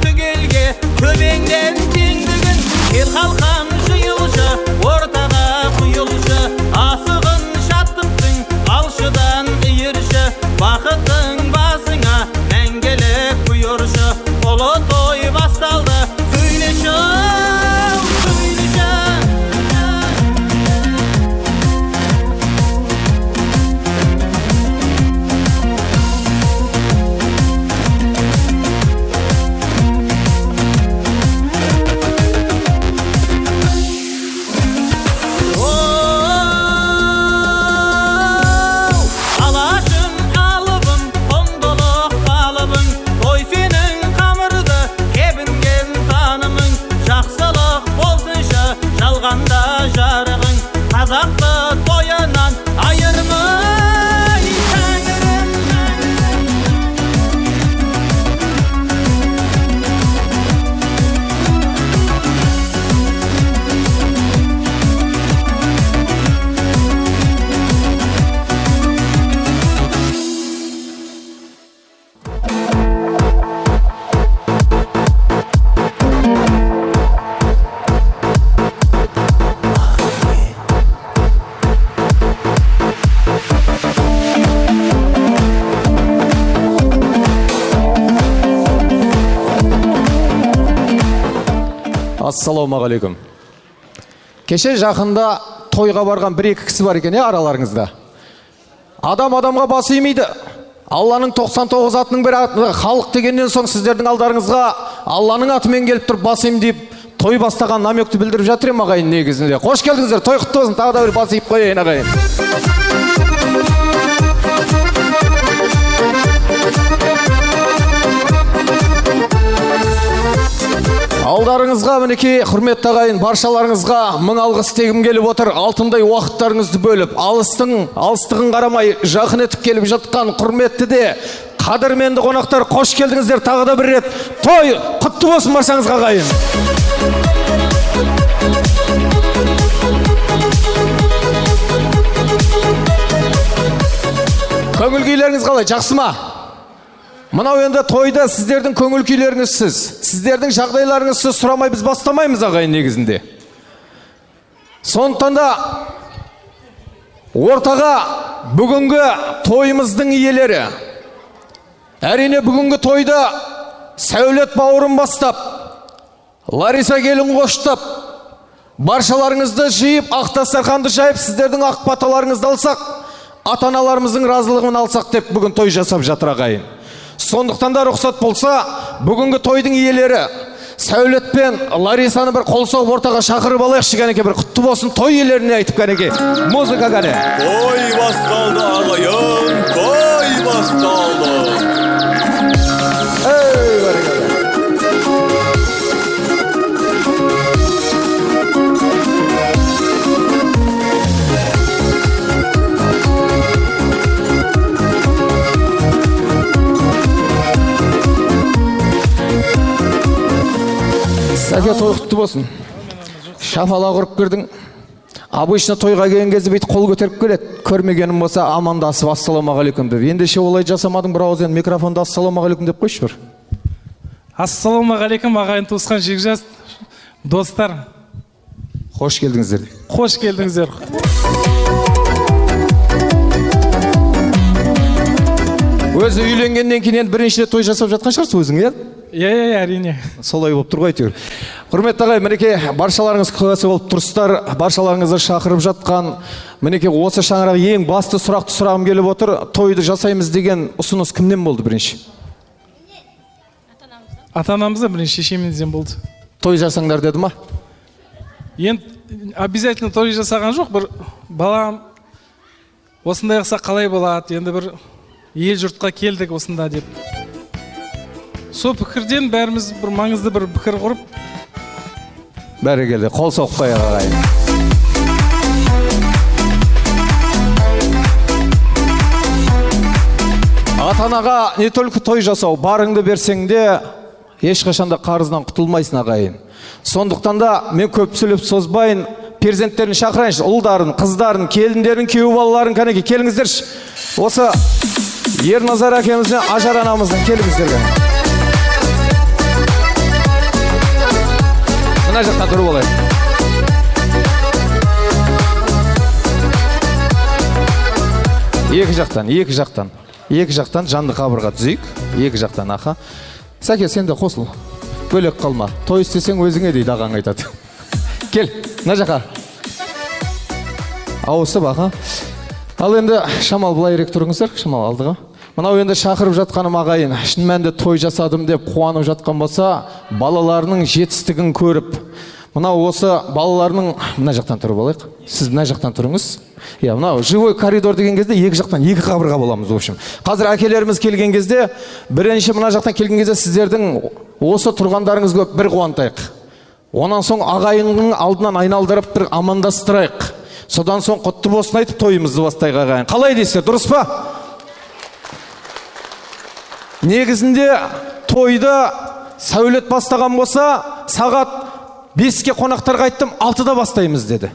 түгелге төбеңден теңдігін ел қалқан жиылшы ортаға құйылшы асығын шаттықтың алшыдан иірші бақытың басыңа мәңгілік бұйыршы ұлы той басталды сөйлеші жарығың қазақты тойынан айырмай тәңірім. Ассалаумағалейкум. Кеше жақында тойға барған бір-екі кісі бар екен, араларыңызда. Адам адамға бас имейді. Алланың 99 атының бір аты халық дегеннен соң сіздердің алдарыңызға Алланың атымен келіп тұрып бас им деп той бастаған намекті білдіріп жатыр ем ағайын негізінде. Қош келдіңіздер, той құтты болсын, тағы да бір бас иіп қояйын ағайын. Алдарыңызға мінекей құрметті ағайын, баршаларыңызға мың алғыс тегім келіп отыр. Алтындай уақыттарыңызды бөліп, алыстығын қарамай жақын етіп келіп жатқан құрметті де қадірменді қонақтар, қош келдіңіздер тағы да бір рет. Той құтты болсын баршаңызға ағайын. Көңіл күйлеріңіз қалай, жақсы ма? Мынау енді тойда сіздердің көңіл күйлеріңізсіз, сіздердің жағдайларыңызсыз сұрамай біз бастамаймыз ағайын негізінде. Сондықтан да ортаға бүгінгі тойымыздың иелері, әрине бүгінгі тойда Сәулет бауырын бастап, Лариса келін қоштап, баршаларыңызды жиып, ақ дастарханды жайып, сіздердің ақ баталарыңызды алсақ, ата-аналарымыздың разылығын алсақ деп бүгін той жасап жатыр ағайын. Сондықтан да рұқсат болса, бүгінгі тойдың иелері Сәулет пен Ларисаны бір қол соғып ортаға шақырып алайықшы кәнеке, бір құтты болсын той иелеріне айтып кәнеке. Музыка кәне. Той басталды ағайын, той басталды. Сәке той құтты болсын. Шапалақ ұрып кірдің. Обычно тойға келген кезде бейт қол көтеріп келеді. Көрмегенім болса амандасып ассалаумағалейкум деп. Ендеше олай жасамадың, бір ауыз енді микрофонда ассалаумағалейкум деп қойшы бір. Ассалаумағалейкум ағайын туысқан жекжат достар. Қош келдіңіздер. Қош келдіңіздер. Өзі үйленгеннен кейін бірінші рет той жасап жатқан шығарсыз өзің, иә? Иә, әрине. Солай болып тұр ғой әйтеуір. Құрметті ағай, мінекей баршаларыңыз куәсі болып тұрсыздар, баршаларыңызды шақырып жатқан, мінекей осы шаңырақ ең басты сұрақты сұрағым келіп отыр. Тойды жасаймыз деген ұсыныс кімнен болды бірінші? Ата-анамызда бірінші шешемізден болды. Той жасаңдар деді ма? Енді обязательно той жасаған жоқ, бір балам осындай қылса қалай болады, енді бір ел жұртқа келдік осында деп. Сол пікірден бәріміз бір маңызды бір пікір құрып, бәрі келді, қол соқпай ағайын. Ата-анаға не только той жасау, барыңды берсең де ешқашанда қарыздан құтылмайсың ағайын. Сондықтан да мен көп сөйлеп созбайын, перзенттерін шақырайыншы, ұлдарын, қыздарын, келіндерін, күйеу балаларын кәнеке келіңіздерші. Осы Ерназар әкемізбен Ажар анамыздың келіңіздер. мына жақта тұрып алайық. Екі жақтан жанды қабырға түзейік. Екі жақтан, аха. Сәке, сен де қосыл. Бөлек қалма. Той істесең өзіңе дейді ағаң айтады. Кел, мына жаққа. Ауысып, аха. Ал енді шамал былайрек тұрыңыздар, шамал алдыға. Мынау енді шақырып жатқаным ағайын, шын мәнінде той жасадым деп қуанып жатқан болса, балаларының жетістігін көріп, мынау осы балаларының мына жақтан тұрып алайық. Сіз мына жақтан тұрыңыз. Я, мынау живой коридор деген кезде екі жақтан екі қабырға боламыз, в общем. Қазір әкелеріміз келген кезде, бірінші мына жақтан келген кезде сіздердің осы тұрғандарыңыз көп, бір қуантайық. Онан соң ағайынның алдынан айналдырып бір амандастырайық. Содан соң құтты болсын айтып тойымызды бастайық ағайын. Қалай дейсіздер, дұрыс па? Негізінде тойды сәулет бастаған болса, сағат 5-ке қонақтарға айттым, 6-да бастаймыз деді.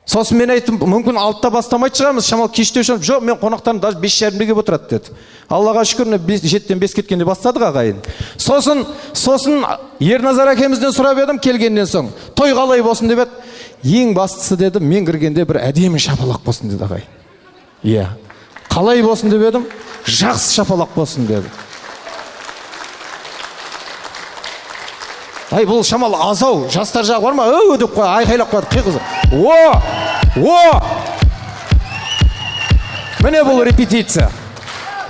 Сосын мен айттым, мүмкін 6-да бастамайды шығармыз, шамал кеште шығармыз. Жоқ, мен қонақтарым даже 5:30-ге келіп отырады деді. Аллаға шүкір, 7-тен 5 кеткенде бастадық ағайын. Сосын Ерназар әкемізден сұрап едім келгеннен соң, той қалай болсын деп еді. Ең бастысы деді, мен кіргенде бір әдемі шапалақ болсын деді ағайын. Иә. Қалай болсын деп едім, жақсы шапалақ болсын деді. Ай, бұл шамал азау, жастар жағы бар ма? Деп қой, айқайлап қойды, қиғызы. Міне бұл репетиция.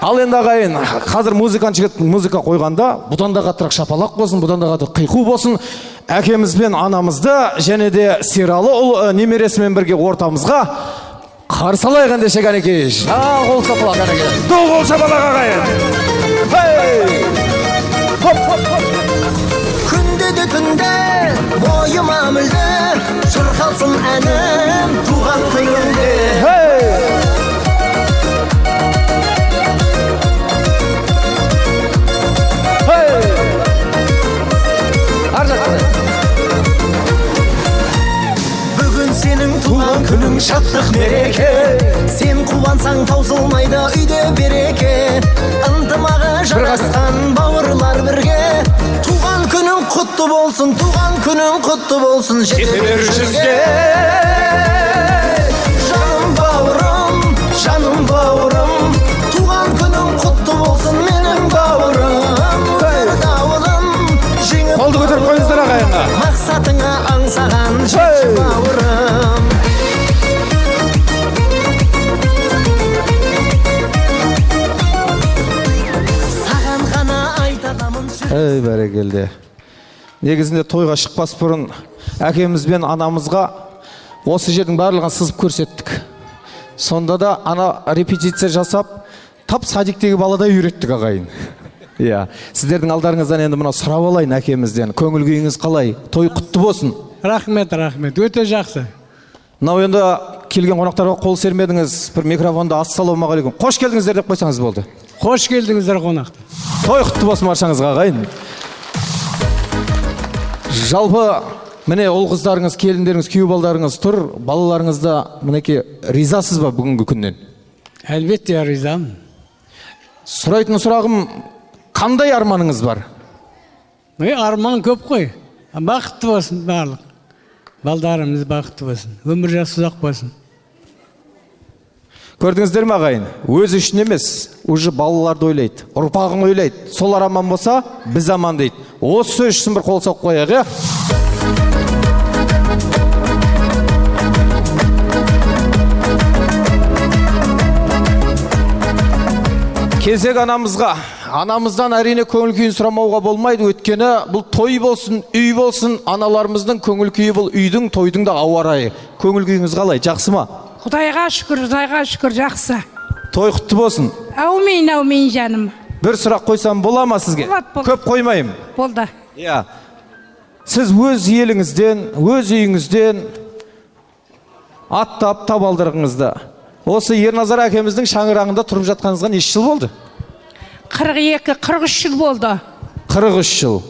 Ал енді ағайын, қазір музыка қойғанда, бұдан да қатырақ шапалақ болсын, бұдан да қатырақ қиқу болсын. Әкеміз бен анамызды, және де Сералы ұл немересімен бірге ортамызға қарсылайық ендеше кәнекей. Қол шапалақ кәнекей. Қол шапалақ ағайын. Күнде де түнде бойыма мүлде шырқалсын әнім туған күніңде. Бүгін сенің туған күнің шаттық мереке, сен қуансаң таусылмайды үйде береке, ынтымағы жарасқан бауырлар бірге. Туған күнің құтты болсын, туған күнің құтты болсын, жете бер жүзге. Жаным бауырым, туған күнің құтты болсын менің бауырым. Бір дауылым жеңіп қолды көтеріп қойыңыздар ағайынға. Мақсатыңа аңсаған жетші бауырым. Саған ғана айтадамын. Ей, бәрекелді. Негізінде тойға шықпас бұрын әкеміз бен анамызға осы жердің барлығын сызып көрсеттік. Сонда да ана репетиция жасап, тап садиктегі баладай үйреттік ағайын. Иә, сіздердің алдарыңыздан енді мына сұрап алайын әкемізден. Көңіл күйіңіз қалай? Той құтты болсын. Рахмет, өте жақсы. Мынау енді келген қонақтарға қол сермедіңіз, бір микрофонда ассалаумағалейкум. Қош келдіңіздер деп қойсаңыз болды. Қош келдіңіздер қонақты. Той құтты болсын баршаңызға ағайын. Жалпы міне ұл қыздарыңыз, келіндеріңіз, күйеу балдарыңыз тұр, балаларыңызда мінекей ризасыз ба бүгінгі күннен? Әлбетте ризамын. Сұрайтын сұрағым, қандай арманыңыз бар? Арман көп қой. Бақытты болсын барлық. Балдарымыз бақытты болсын. Өмір жасы ұзақ болсын. Көрдіңіздер ме ағайын? Өзі үшін емес, уже балаларды ойлайды, ұрпағын ойлайды. Солар аман болса, біз аман дейді. Осы үшін бір қол соқып қояйық, иә? Кезек анамыздан әрине көңіл күйін сұрамауға болмайды, өткені бұл той болсын, үй болсын, аналарымыздың көңіл күйі бұл үйдің, тойдың да ауа райы. Көңіл күйіңіз қалай, жақсы ма? Құдайға шүкір, жақсы. Той құтты болсын. Әумин жаным. Бір сұрақ қойсам бола ма сізге? Болады. Көп қоймайым. Болды. Иә. Сіз өз еліңізден, өз үйіңізден аттап табалдырғыңызда. Осы Ерназар әкеміздің шаңырағында тұрып жатқаныңызға неше жыл болды? 42-43 жыл болды. 43 жыл.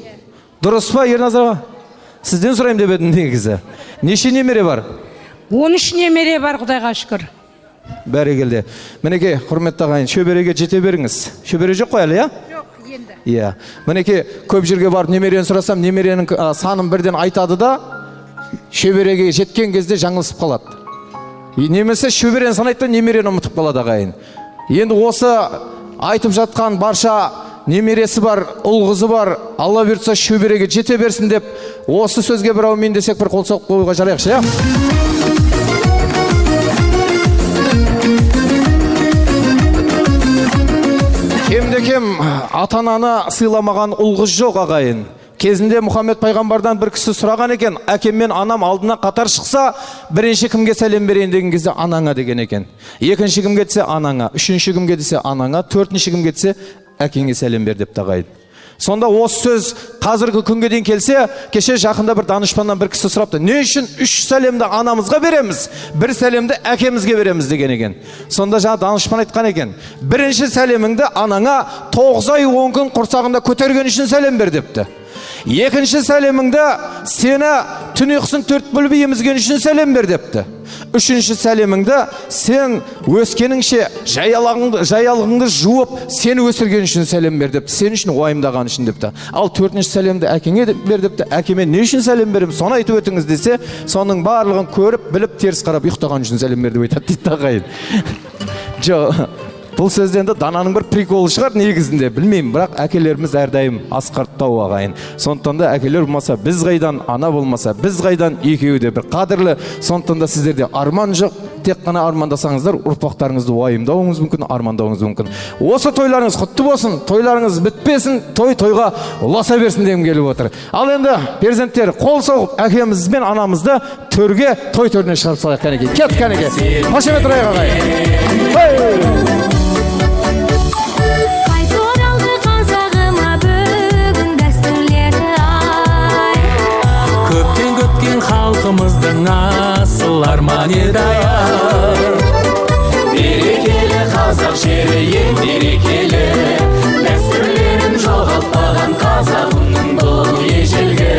Дұрыс па Ерназар? Сізден сұрайым деп едім негізі. Неше немере бар? 13 немере бар, Құдайға шүкір. Бәрекелді. Мінекей, құрметті ағайын, шөбереге жете беріңіз. Шөбере жоқ қой әлі, иә? Жоқ, енді. Иә. Мінекей, көп жерге барып немерені сұрасам, немеренің санын бірден айтады да, шөбереге жеткен кезде жаңылысып қалады. Немесе шөберен санайды да немерені ұмытып қалады ағайын. Енді осы айтып жатқан барша немересі бар, ұл қызы бар, Алла бұйыртса шөбереге жете берсін деп, осы сөзге бір әумин десек бір қол соғып қоюға жарайықшы, иә? Кем ата-ананы сыйламаған ұл қыз жоқ ағайын. Кезінде Мұхаммед пайғамбардан бір кісі сұраған екен, әкем мен анам алдына қатар шықса, бірінші кімге сәлем берейін деген кезде анаңа деген екен. Екінші кімге десе анаңа, үшінші кімге десе анаңа, төртінші кімге десе әкеңе сәлем бер деп тағайды. Сонда осы сөз қазіргі күнге дейін келсе, кеше жақында бір данышпаннан бір кісі сұрапты, не үшін 3 сәлемді анамызға береміз, 1 сәлемді әкемізге береміз деген екен. Сонда жаңа данышпан айтқан екен, бірінші сәлеміңді анаңа 9 ай 10 күн құрсағында көтерген үшін сәлем бер депті. Екінші сәлеміңді сені түн ұйқысын 4 бөліп емізген үшін сәлем бер депті. Үшінші сәлеміңді сен өскеніңше жаялығыңды жуып, сені өсірген үшін сәлем бер депті. Сен үшін уайымдаған үшін депті. Ал төртінші сәлемді әкеңе бер депті. Әкеме не үшін сәлем берем? Соны айтып өтіңіз десе, соның барлығын көріп, біліп, теріс қарап ұйықтаған үшін сәлем бер деп айтады дейді ағайын. Жоқ. Бұл сөзден де дананың бір приколы шығар негізінде, білмеймін, бірақ әкелеріміз әрдайым асқарттау ағайын. Сондықтан да әкелер болмаса біз қайдан, ана болмаса біз қайдан, екеуі де бір қадірлі. Сондықтан да сіздерде арман жоқ, тек қана армандасаңыздар, ұрпақтарыңызды уайымдауыңыз мүмкін, армандауыңыз мүмкін. Осы тойларыңыз құтты болсын, тойларыңыз бітпесін, той-тойға ұласа берсін дегім келіп отыр. Ал енді перзенттер қол соғып, әкеміз бен анамызды төрге, той төріне шығарып салайық кәнеке. Кет кәнеке. Қошемет ұрайық ағайын. Халқымыздың асыл арман еді берекелі қазақ жері ең берекелі дәстүрлерін жоғалтпаған қазағымның бұл ежелгі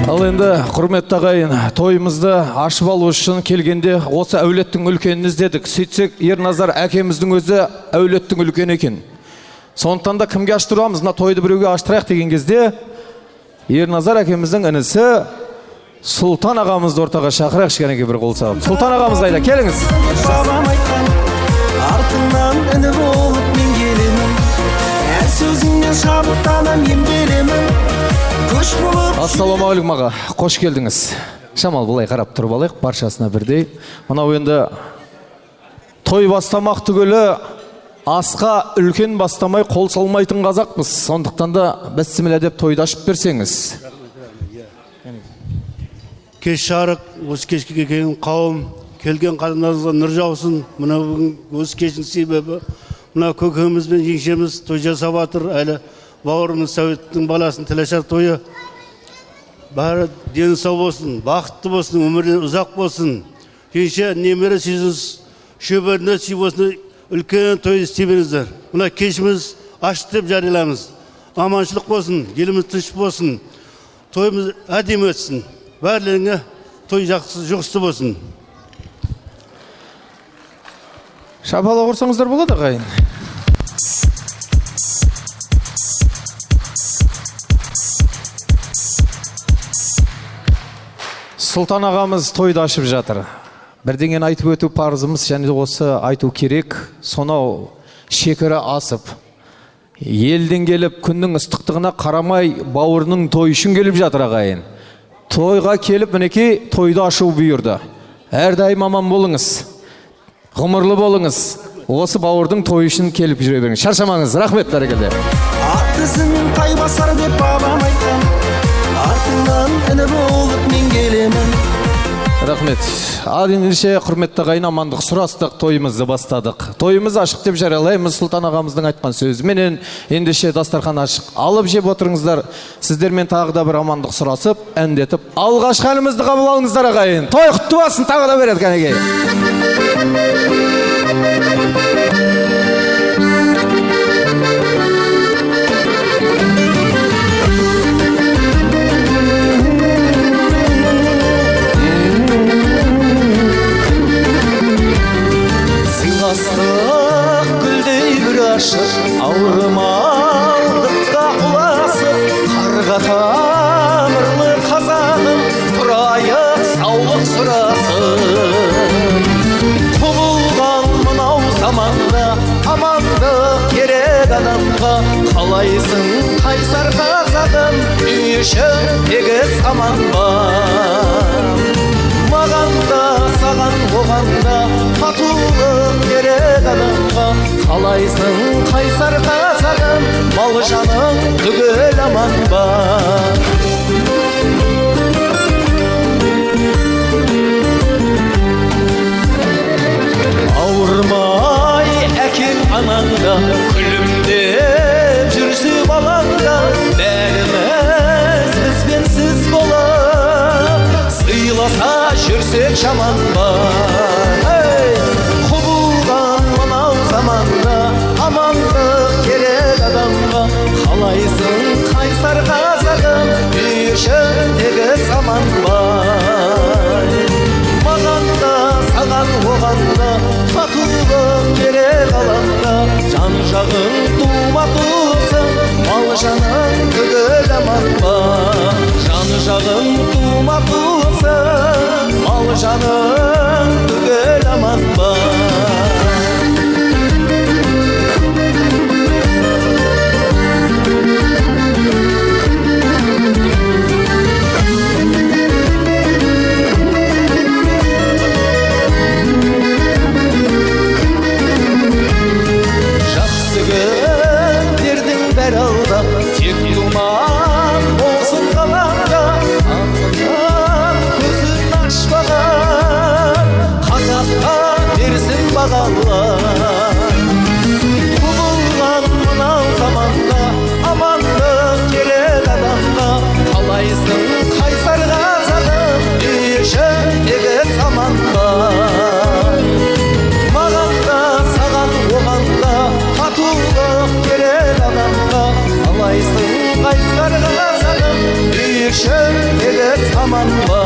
Ал енді құрметті ағайын, тойымызды ашып алу үшін келгенде осы әулеттің үлкенін іздедік. Сөйтсек, Ерназар әкеміздің өзі әулеттің үлкен екен. Сондықтан да кімге аштырамыз? Мына тойды біреуге аштырайық деген кезде Ерназар әкеміздің інісі Сұлтан ағамызды ортаға шақырайық кәнеке бір қол салып. Сұлтан ағамыз қайда? Келіңіз. Бабам айтқан, артыңнан іні болып мен келемін. Әр сөзіңнен шабыттанам емделемін. Ассалаумағалейкум аға, қош келдіңіз. Шамал былай қарап тұрып алайық, баршасына бірдей. Мынау енді той бастамақ түгілі асқа үлкен бастамай қол салмайтын қазақпыз. Сондықтан да бәссімілә деп тойды ашып берсеңіз. Кеш жарық, осы кешке келген қауым, келген қадамдарыңызға нұр жаусын. Мына бүгін осы кештің себебі, мына көкеміз бен жеңшеміз той жасап жатыр. Әлі бауырымыз Сәуеттің баласын Тілешар тойы. Бәрі дені сау болсын, бақытты болсын, өмірден ұзақ болсын. Жеңше немере сүйсіз, шөберіне сүй болсын, үлкен тойды істебеңіздер. Мына кешіміз ашты деп жариялаймыз. Аманшылық болсын, еліміз тыныш болсын, тойымыз әдемі өтсін. Бәрлеріңе той жақсы жұғысты болсын. Шапала құрсаңыздар болады ағайын. Сұлтан ағамыз тойды ашып жатыр. Бірдеңен айтып өту парызымыз, және осы айту керек. Сонау шекері асып, елден келіп, күннің ыстықтығына қарамай, бауырының той үшін келіп жатыр ағайын. Тойға келіп, мінекей, тойды ашу бұйырды. Әрдайым аман болыңыз, ғұмырлы болыңыз. Осы бауырдың той үшін келіп жүре беріңіз. Шаршамаңыз, рахмет бәрекелді. Ат ізін тай басар деп бабам айтқан, артыңнан іні болып мен келемін. Рахмет. Ал ендеше құрметті ағайын, амандық сұрастық, тойымызды бастадық. Тойымыз ашық деп жариялаймыз Сұлтан ағамыздың айтқан сөзіменен. Ендеше дастархан ашық алып жеп отырыңыздар. Сіздермен тағы да бір амандық сұрасып, әндетіп, алғашқы әнімізді қабыл алыңыздар ағайын. Той құтты болсын, тағы да береді кәнеке. Астық гүлдей бір ашып ауырмалдыққа құласып қарға тамырлы қазағым тұрайық саулық сұрасып құбылған мынау заманда амандық керек адамға қалайсың қайсар қазағым үй ішің тегіс аман ба маған да саған оған да татулық керек адамға қалайсың қайсар қазағым мал жаның түгел аман ба ауырмай әкең анаңда күлімдеп жүрсе балаңда бәріміз бізбен сіз болып сыйласа жүрсек жаман ба құбылған мынау заманда амандық керек адамға қалайсың қайсар қазағым үй ішің тегіс аман ба маған да саған оған да татулық керек алаңда жан жағың тума туысың мал жаның түгел аман ба жан жағың тума туысың мал жаның түгел аман ба күндердің бәрі алда тек думан болсын қаламда аңнан көзін ашпаған қазаққа берсін бағалар құбылған мынау заманда амандық керек адамға қалайсың қайсар қазағым үй ішің тегіс аман ба маған да саған оған да татулық керек адамға қалайсың қайсар қазағым үй ішің тегіс аман ба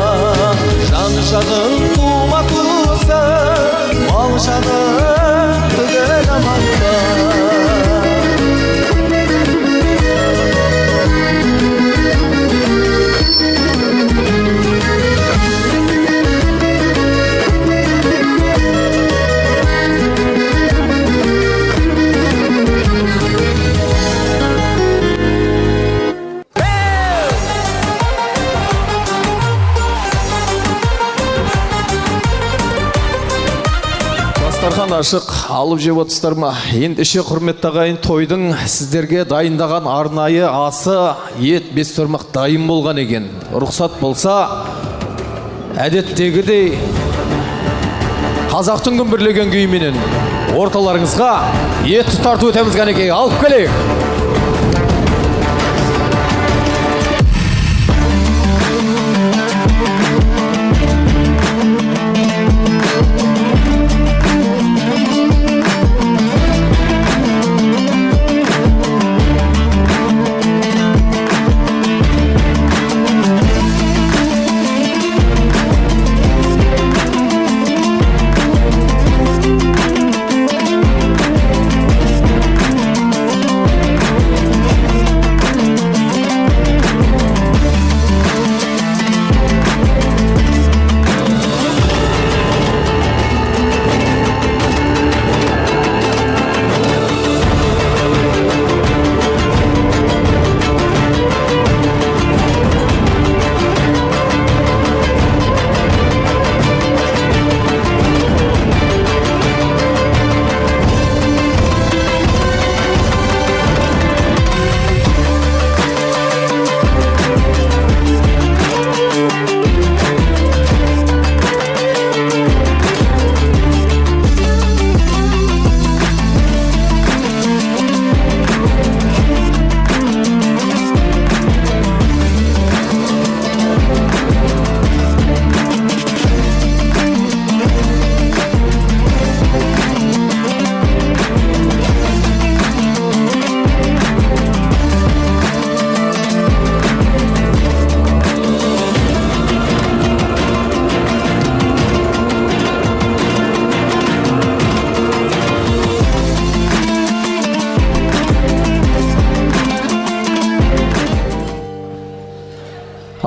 жан жағың тума туысың мал жаның түгел аман ба дастархан ашық алып жеп отырсыздар ма ендеше құрметті ағайын тойдың сіздерге дайындаған арнайы асы ет бес тормақ дайын болған екен рұқсат болса әдеттегідей қазақтың күмбірлеген күйіменен орталарыңызға ет тұтарту өтеміз қанекей алып келейік.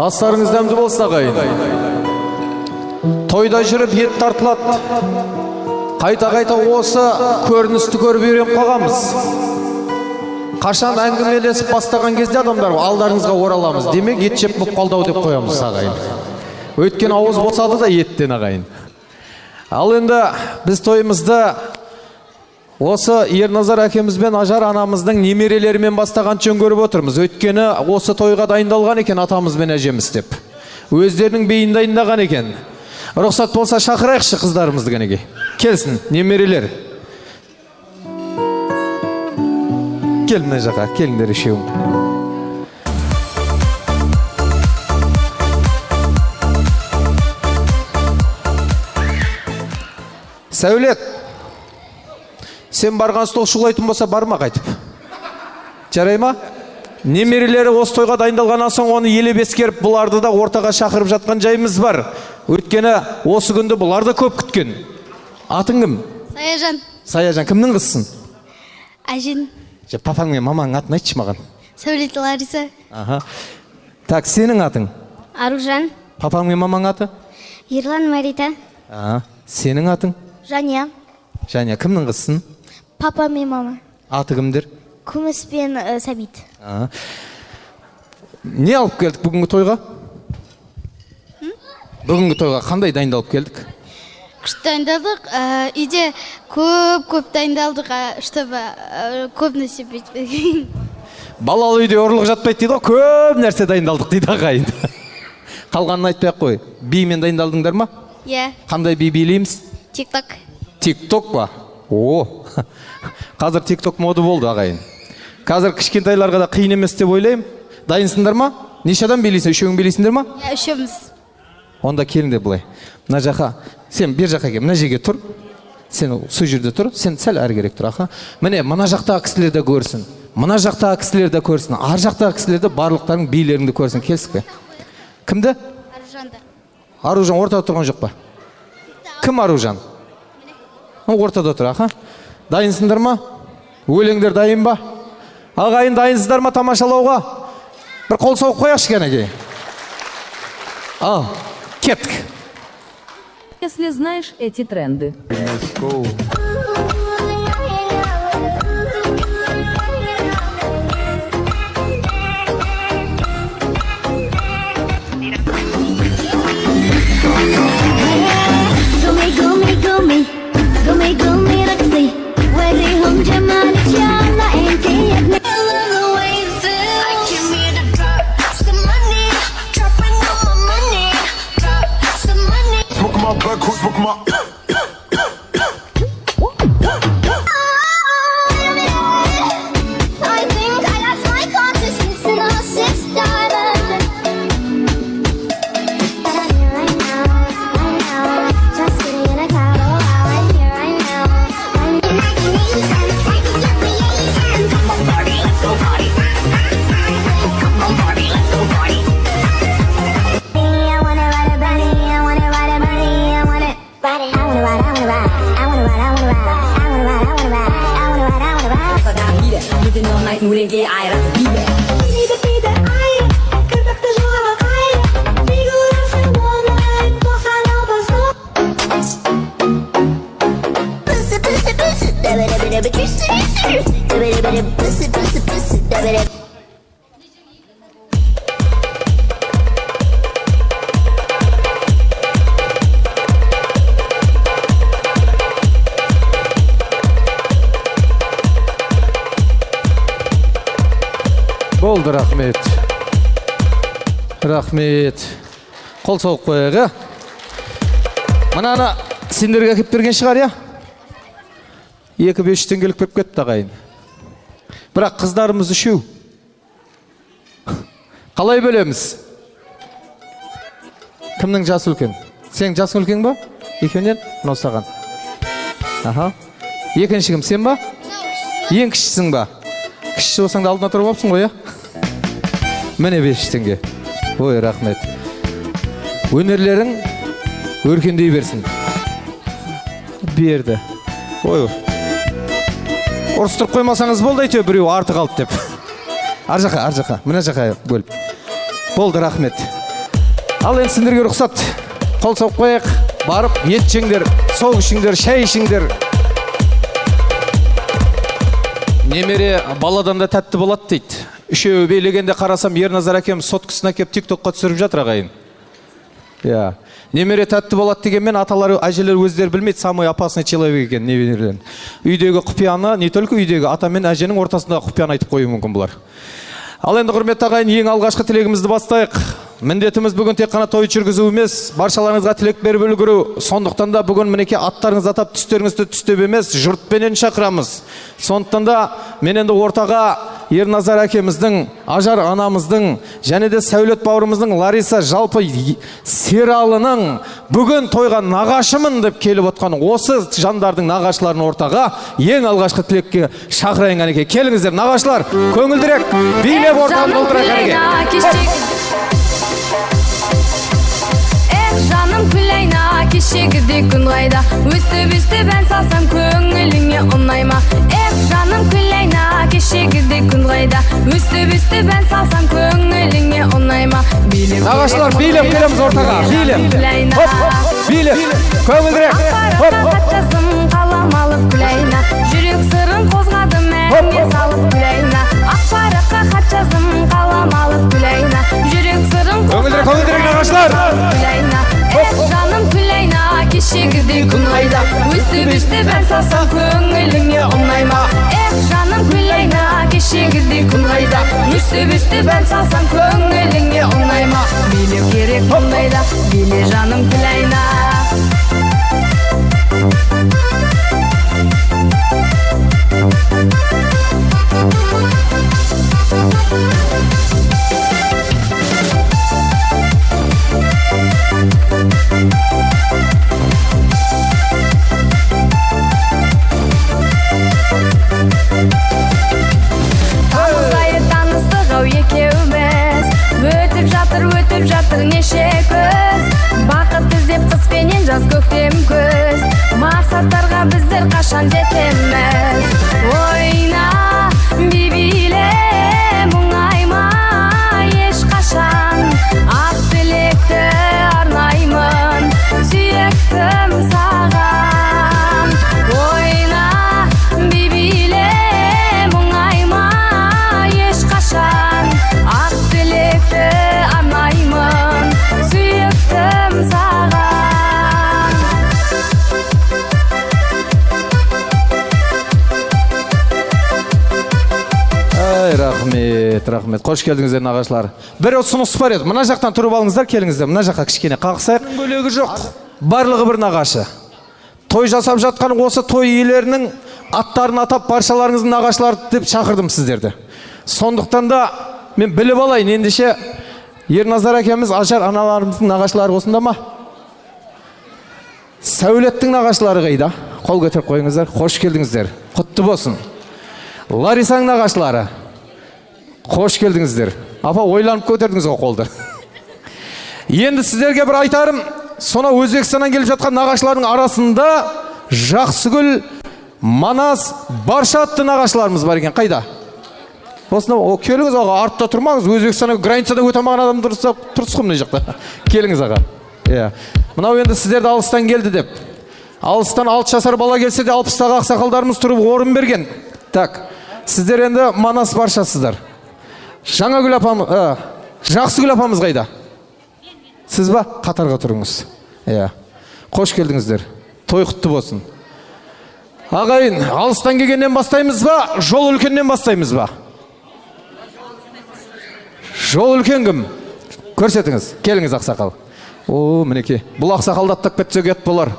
Астарыңыз дәмді болсын ағайын. Тойда жүріп ет тартылады. Қайта-қайта осы көріністі көріп үйреніп қалғанбыз. Қашан әңгімелесіп бастаған кезде адамдар алдарыңызға ораламыз. Демек ет жеп болып қалдау деп қоямыз ағайын. Өткен ауыз босады да еттен ағайын. Ал енді біз тойымызды осы Ерназар әкеміз бен Ажар анамыздың немерелерімен бастаған жөн көріп отырмыз. Өткені осы тойға дайындалған екен атамыз бен әжеміз деп. Өздерінің бейін дайындаған екен. Рұқсат болса шақырайықшы қыздарымызды кәнеге. Келсін, немерелер. Кел мына жаққа, келіңдер үшеуің. Сәулет, сен барған стол шулайтын болса барма қайтып. Жарай ма? Немерелері осы тойға дайындалғаннан соң оны елеп ескеріп, бұларды да ортаға шақырып жатқан жайымыз бар. Өйткені осы күнді бұлар да көп күткен. Атың кім? Саяжан. Саяжан, кімнің қызысың? Әжен. Папаң мен мамаң атын айтшы маған. Сәулет Лариса. Аха. Так, сенің атың? Аружан. Папаң мен мамаң аты? Ерлан Марита. Сенің атың? Жаня. Жаня, кімнің қызысың? Папа мен мама. Аты кімдер? Күміс пен Сәбит. Не алып келдік бүгінгі тойға? Бүгінгі тойға қандай дайындалып келдік? Күшті дайындалдық. Үйде көп дайындалдық, чтобы көп нәрсе бетпеген. Балалы үйде ұрлық жатпайды дейді ғой, көп нәрсе дайындалдық дейді ағайын. Қалғанын айтпай-ақ қой. Бимен дайындалдыңдар ма? Иә. Қандай би билейміз? Тик-ток. Тик-ток ба? Қазір тик-ток моды болды ағайын. Қазір кішкентайларға да қиын емес деп ойлаймын. Дайынсыңдар ма? Неше адам билейсің? Үшеуің билейсіңдер ма? Иә, үшеуміз. Онда келіңдер бұлай. Мына жаққа, сен бер жаққа кел, мына жерге тұр. Сен сол жерде тұр, сен сәл әрі керек тұр. Міне, мына жақтағы кісілер де көрсін. Мына жақтағы кісілер де көрсін. Ар жақтағы кісілер де барлықтарың билеріңді көрсін. Келсік пе? Кімді? Аружанды. Аружан ортада тұрған жоқ па? Кім Аружан? Ортада тұр, Дайынсыңдар ма? Өлеңдер дайын ба? Ағайын дайынсыздар ма тамашалауға? Бір қол соғып қояқшы кәнеге. Кеттік. Если знаешь эти тренды. Болды, рахмет. Рахмет. Қол соғып қояғы. Мұнаны сендерге әкеп берген шығар, я? 2-5 теңгелік беп кетті ағайын. Бірақ қыздарымыз үшеу. Қалай бөлеміз? Кімнің жасы үлкен? Сен жасың үлкен ба? Екеуінен носаған. Екінші кім, сен ба? Ең кішісің ба? Кіші болсаң да алдына тұрып алыпсың ғой, я? Міне 5 теңге. Ой, рахмет. Өнерлерің өркендей берсін. Берді. Ой. Ұрыстырып қоймасаңыз болды әйтеуір біреу арты қалды деп. Ар жаққа, мына жаққа бөліп. Болды, рахмет. Ал енді сендерге рұқсат. Қол соғып қояйық. Барып ет жеңдер, соғып ішіңдер, шай ішіңдер. Немере баладан да тәтті болады дейді. Үшеуі билегенде қарасам, Ерназар әкем соткысына кеп тиктокқа түсіріп жатыр ағайын. Я. Немере тәтті болады дегенмен аталары, әжелер өздері білмейді, самый опасный человек екен немерелерін. Үйдегі құпияны, не только үйдегі ата мен әженің ортасындағы құпияны айтып қою мүмкін бұлар. Ал енді құрметті ағайын, ең алғашқы тілегімізді бастайық. Міндетіміз бүгін тек қана той жүргізу емес, баршаларыңызға тілек беріп үлгеру. Сондықтан да бүгін мінеке аттарыңыз атап түстеріңізді түстеп емес, жұртпенен шақырамыз. Сондықтан да мен енді ортаға Ерназар әкеміздің, Ажар анамыздың, және де Сәулет бауырымыздың Лариса жалпы сериалының бүгін тойға нағашымын деп келіп отқан осы жандардың нағашыларын ортаға ең алғашқы тілекке шақырайын қанеке. Келіңіздер нағашылар, көңілдірек билеп ортаны толтырайық қанеке. Жаным күлайна кешегідей күн қайда, өстіп ән салсам көңіліңе ұнайма. Жаным күлайна кешегідей күн қайда, өстіп ән салсам көңіліңе ұнайма. Нағашылар билеп келеміз ортаға, билеп. Билеп, көңілдірек. Хат жаздым қалам алып күлайна, жүрек сырын қозғадым әнге салып күлайна. Ақпараққа хат жаздым қалам алып күлайна, жүрек сырын көңілдірек нағашылар. Жаным күлайна кешегідей күн қайда, өстіп ән салсам көңіліңе ұнайма. Жаным күлайна кешегідей күн қайда, өстіп ән салсам көңіліңе ұнайма. Билеу керек бұндайда, биле жаным күлайна. Өтіп жатыр неше көз, бақыт іздеп қыспенен жаз көктем көз, мақсаттарға біздер қашан жетеміз. Ойна бибиле мұңайма еш қашан, ақ тілекті арнаймын сүйіктім саған. Ойна бибиле мұңайма еш қашан, ақ тілекті арнаймын сүйіктім саған. Рахмет. Қош келдіңіздер нағашылар. Бір ұсыныс бар еді. Мына жақтан тұрып алыңыздар, келіңіздер. Мына жаққа кішкене қағысайық. Бөлегі жоқ. Барлығы бір нағашы. Той жасап жатқан осы той иелерінің аттарын атап баршаларыңыздың нағашылар деп шақырдым сіздерді. Сондықтан да мен біліп алайын, ендеше Ерназар әкеміз, Ажар аналарымыздың нағашылары осында ма? Сәулеттің нағашылары қайда? Қол көтеріп қойыңыздар. Қош келдіңіздер. Құтты болсын. Ларисаның нағашылары. Қош келдіңіздер. Апа, ойланып көтердіңіз ғой қолды. Енді сіздерге бір айтарым, сона Өзбекстаннан келіп жатқан нағашылардың арасында Жақсыгүл, Манас, барша атты нағашыларымыз бар екен. Қайда? Осында, келіңіз аға, артта тұрмаңыз. Өзбекстанға границада өте алмаған адам тұрсыз мына жақта. Келіңіз аға. Мынау енді сіздерді алыстан келді деп. Алыстан 6 жасар бала келсе де 60-тағы ақсақалдарымыз тұрып орын берген. Так, сіздер енді Манас баршасыздар. Жаңагүл апамыз, Жақсыгүл апамыз қайда? Сіз ба? Қатарға тұрыңыз. Қош келдіңіздер. Той құтты болсын. Ағайын, алыстан келгеннен бастаймыз ба, жол үлкеннен бастаймыз ба? Жол үлкен кім? Көрсетіңіз. Келіңіз ақсақал. Мінеке. Бұл ақсақалды аттап кетсек ет болар.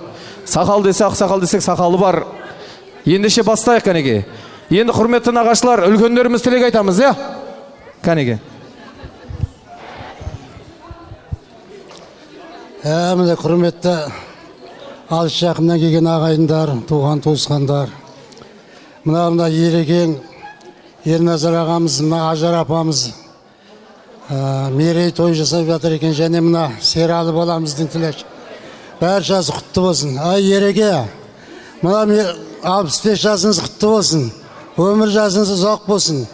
Сақал десе, ақсақал десек сақалы бар. Ендеше бастайық кәнеге. Енді құрметті нағашылар, үлкендеріміз тілек айтамыз, кәнеге. Міне құрметті алыс жақыннан келген ағайындар, туған туысқандар. Мына Ерекең, Ерназар ағамыз, мына Ажар апамыз мерей той жасап жатыр екен, және мына Сералы баламыздың тілек. Бәршасы құтты болсын. Ереке, мына 65 жасыңыз құтты болсын. Өмір жасыңыз ұзақ болсын.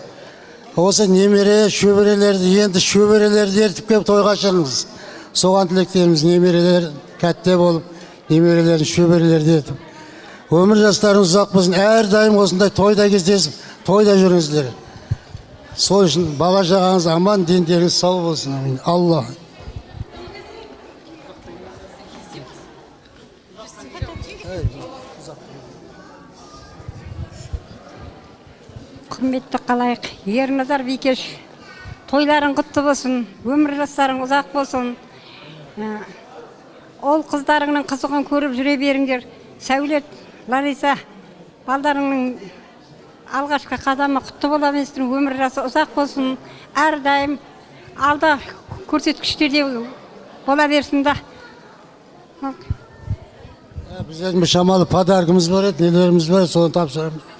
Осы немере шөберелерді, енді шөберелерді ертіп кеп тойға шығыңыз. Соған тілектеріміз немерелер кәтте болып, немерелерін шөберелерде етіп. Өмір жастарыңыз ұзақ болсын, әрдайым осындай тойда кездесіп, тойда жүріңіздер. Сол үшін бала шағаңыз аман, дендеріңіз сау болсын. Амин. Алла. Құрметті қалайық, Ерназар Бикеш, тойларың құтты болсын, өмір жастарың ұзақ болсын. Ол қыздарыңның қызығын көріп жүре беріңдер. Сәулет, Лариса, балдарыңның алғашқы қадамы құтты бола берсін, өмір жасы ұзақ болсын, әрдайым алда көрсеткіштерде бола берсін да. Біздің шамалы подаркымыз бар еді, нелеріміз бар, соны тапсырамыз.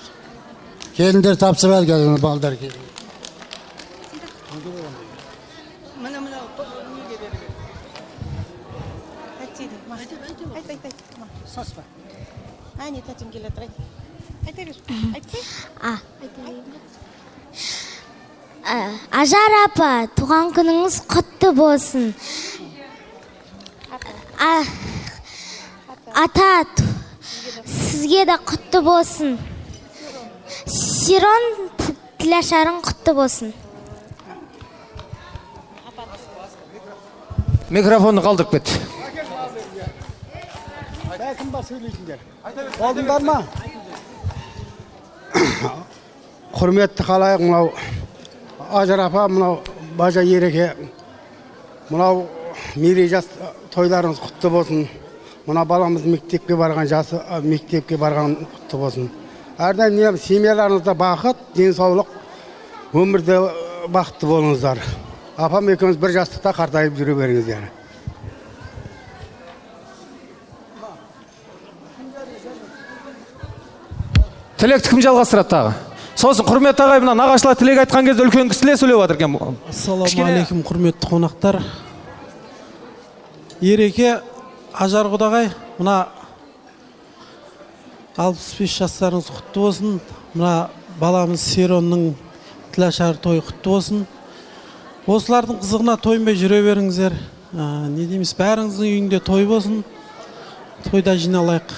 Келіндер тапсырады қазір, балдар келді. Ажар апа, туған күніңіз құтты болсын. Ата, сізге де құтты болсын. Сирон, тілашарың құтты болсын. Микрофонды қалдырып кет. Олдыңдар ма? Құрметті қалайық, мұнау Ажар апа, мұнау Бажа Ереке, мұнау мерей жас тойларыңыз құтты болсын. Мұна баламыз мектепке барған жасы, мектепке барған құтты болсын. Әрдайым семьяларыңызда бақыт, денсаулық, өмірде бақытты болыңыздар. Апам екеуміз бір жастықта қартайып жүре беріңіздер. Тілекті кім жалғастырады тағы? Сосын құрметті ағай, мына нағашылар тілек айтқан кезде үлкен кісілер сөйлеп жатыр екен. Ассалаумағалейкум, құрметті қонақтар. Ереке, Ажар құдағай, мына 65 жастарыңыз құтты болсын. Мына баламыз Серонның тілашар той құтты болсын. Осылардың қызығына тойынбай жүре беріңіздер. Не дейміз, бәріңіздің үйінде той болсын. Тойда жиналайық.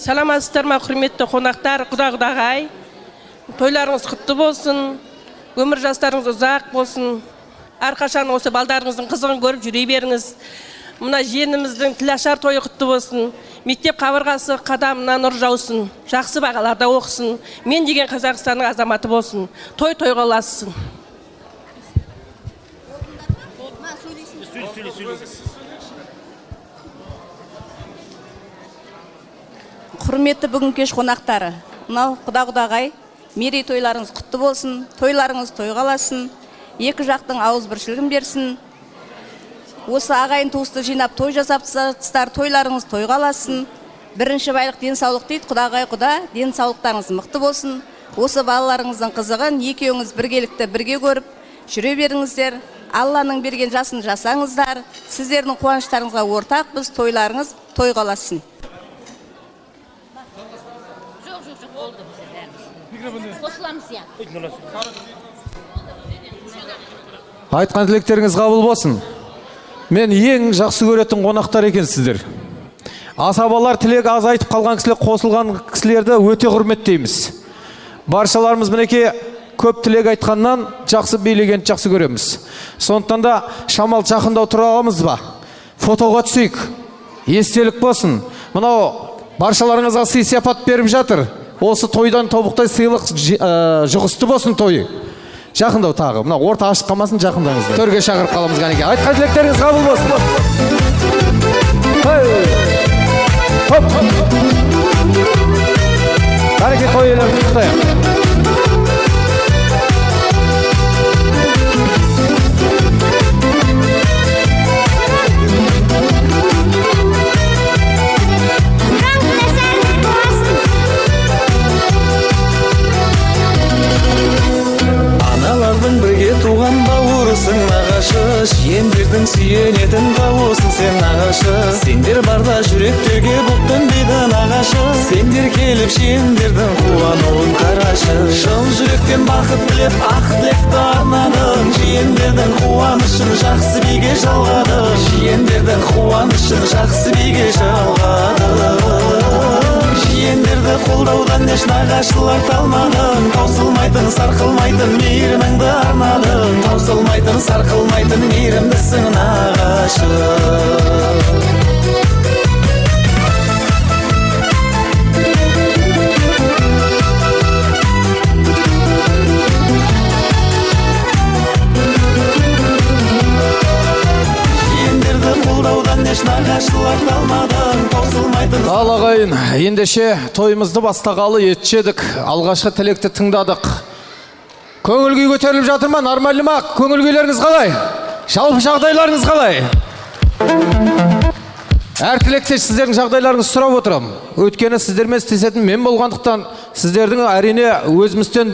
Саламатсыздар ма, құрметті қонақтар, құда-құдағай. Тойларыңыз құтты болсын, өмір жастарыңыз ұзақ болсын. Әрқашан осы балдарыңыздың қызығын көріп жүре беріңіз. Мына жиеніміздің тілашар тойы құтты болсын. Мектеп қабырғасы қадамына нұр жаусын. Жақсы бағаларда оқысын. Мен деген Қазақстанның азаматы болсын. Той-тойға ұлассын. Құрметті бүгін кеш қонақтары, мынау құда-құдағай, мерей тойларыңыз құтты болсын, тойларыңыз тойға аласын, екі жақтың ауыз біршілігін берсін. Осы ағайын туысты жинап той жасапсыздар, тойларыңыз тойға аласын. Бірінші байлық денсаулық дейді, құдағай құда, денсаулықтарыңыз мықты болсын. Осы балаларыңыздың қызығын екеуіңіз біргелікті бірге көріп жүре беріңіздер. Алланың берген жасын жасаңыздар. Сіздердің қуаныштарыңызға ортақ, біз тойларыңыз тойға аласын. Айтқан тілектеріңіз қабыл болсын. Мен ең жақсы көретін қонақтар екенсіздер. Асабалар тілек аз айтып қалған кісілер, қосылған кісілерді өте құрметтейміз. Баршаларымыз мінеке көп тілек айтқаннан жақсы билегенді жақсы көреміз. Сондықтан да шамал жақындау тұра аламыз ба? Фотоға түсейік. Естелік болсын. Мынау баршаларыңызға сый сияпат беріп жатыр. Осы тойдан тобықтай сыйлық жұғысты болсын тойы. Жақындау тағы. Мына орта ашық қалмасын, жақындаңыздар. Төрге шақырып қаламыз ғанеке. Айтқан тілектеріңіз қабыл болсын. Ғанеке той елерін құттықтайық. Аналардың бірге туған бауырысың нағашы, жиендердің сүйенетін бауырсың Сендер барда жүректерге бұлттың бидің ағашы. Сендер келіп шендердің қуануын қарашы. Шын жүректен бақыт тілеп ақ тілекті арнадың. Жиендердің қуанышын жақсы биге жалғадың. Жиендердің қуанышын жақсы биге жалғадың. Жиендерді қолдаудан еш нағашылар талмадың. Таусылмайтын, сарқылмайтын мейіріміңді арнадың. Таусылмайтын, сарқылмайтын мейірімдісің нағашы. Ал ағайын, ендеше тойымызды бастағалы ет жедік, алғашқы тілекті тыңдадық. Көңіл күй көтеріліп жатыр ма? Нормальды ма? Көңіл күйлеріңіз қалай? Жалпы жағдайларыңыз қалай? Әр тілекте сіздердің жағдайларыңызды сұрап отырам. Өйткені сіздермен істесетін мен болғандықтан, сіздердің әрине өзімізден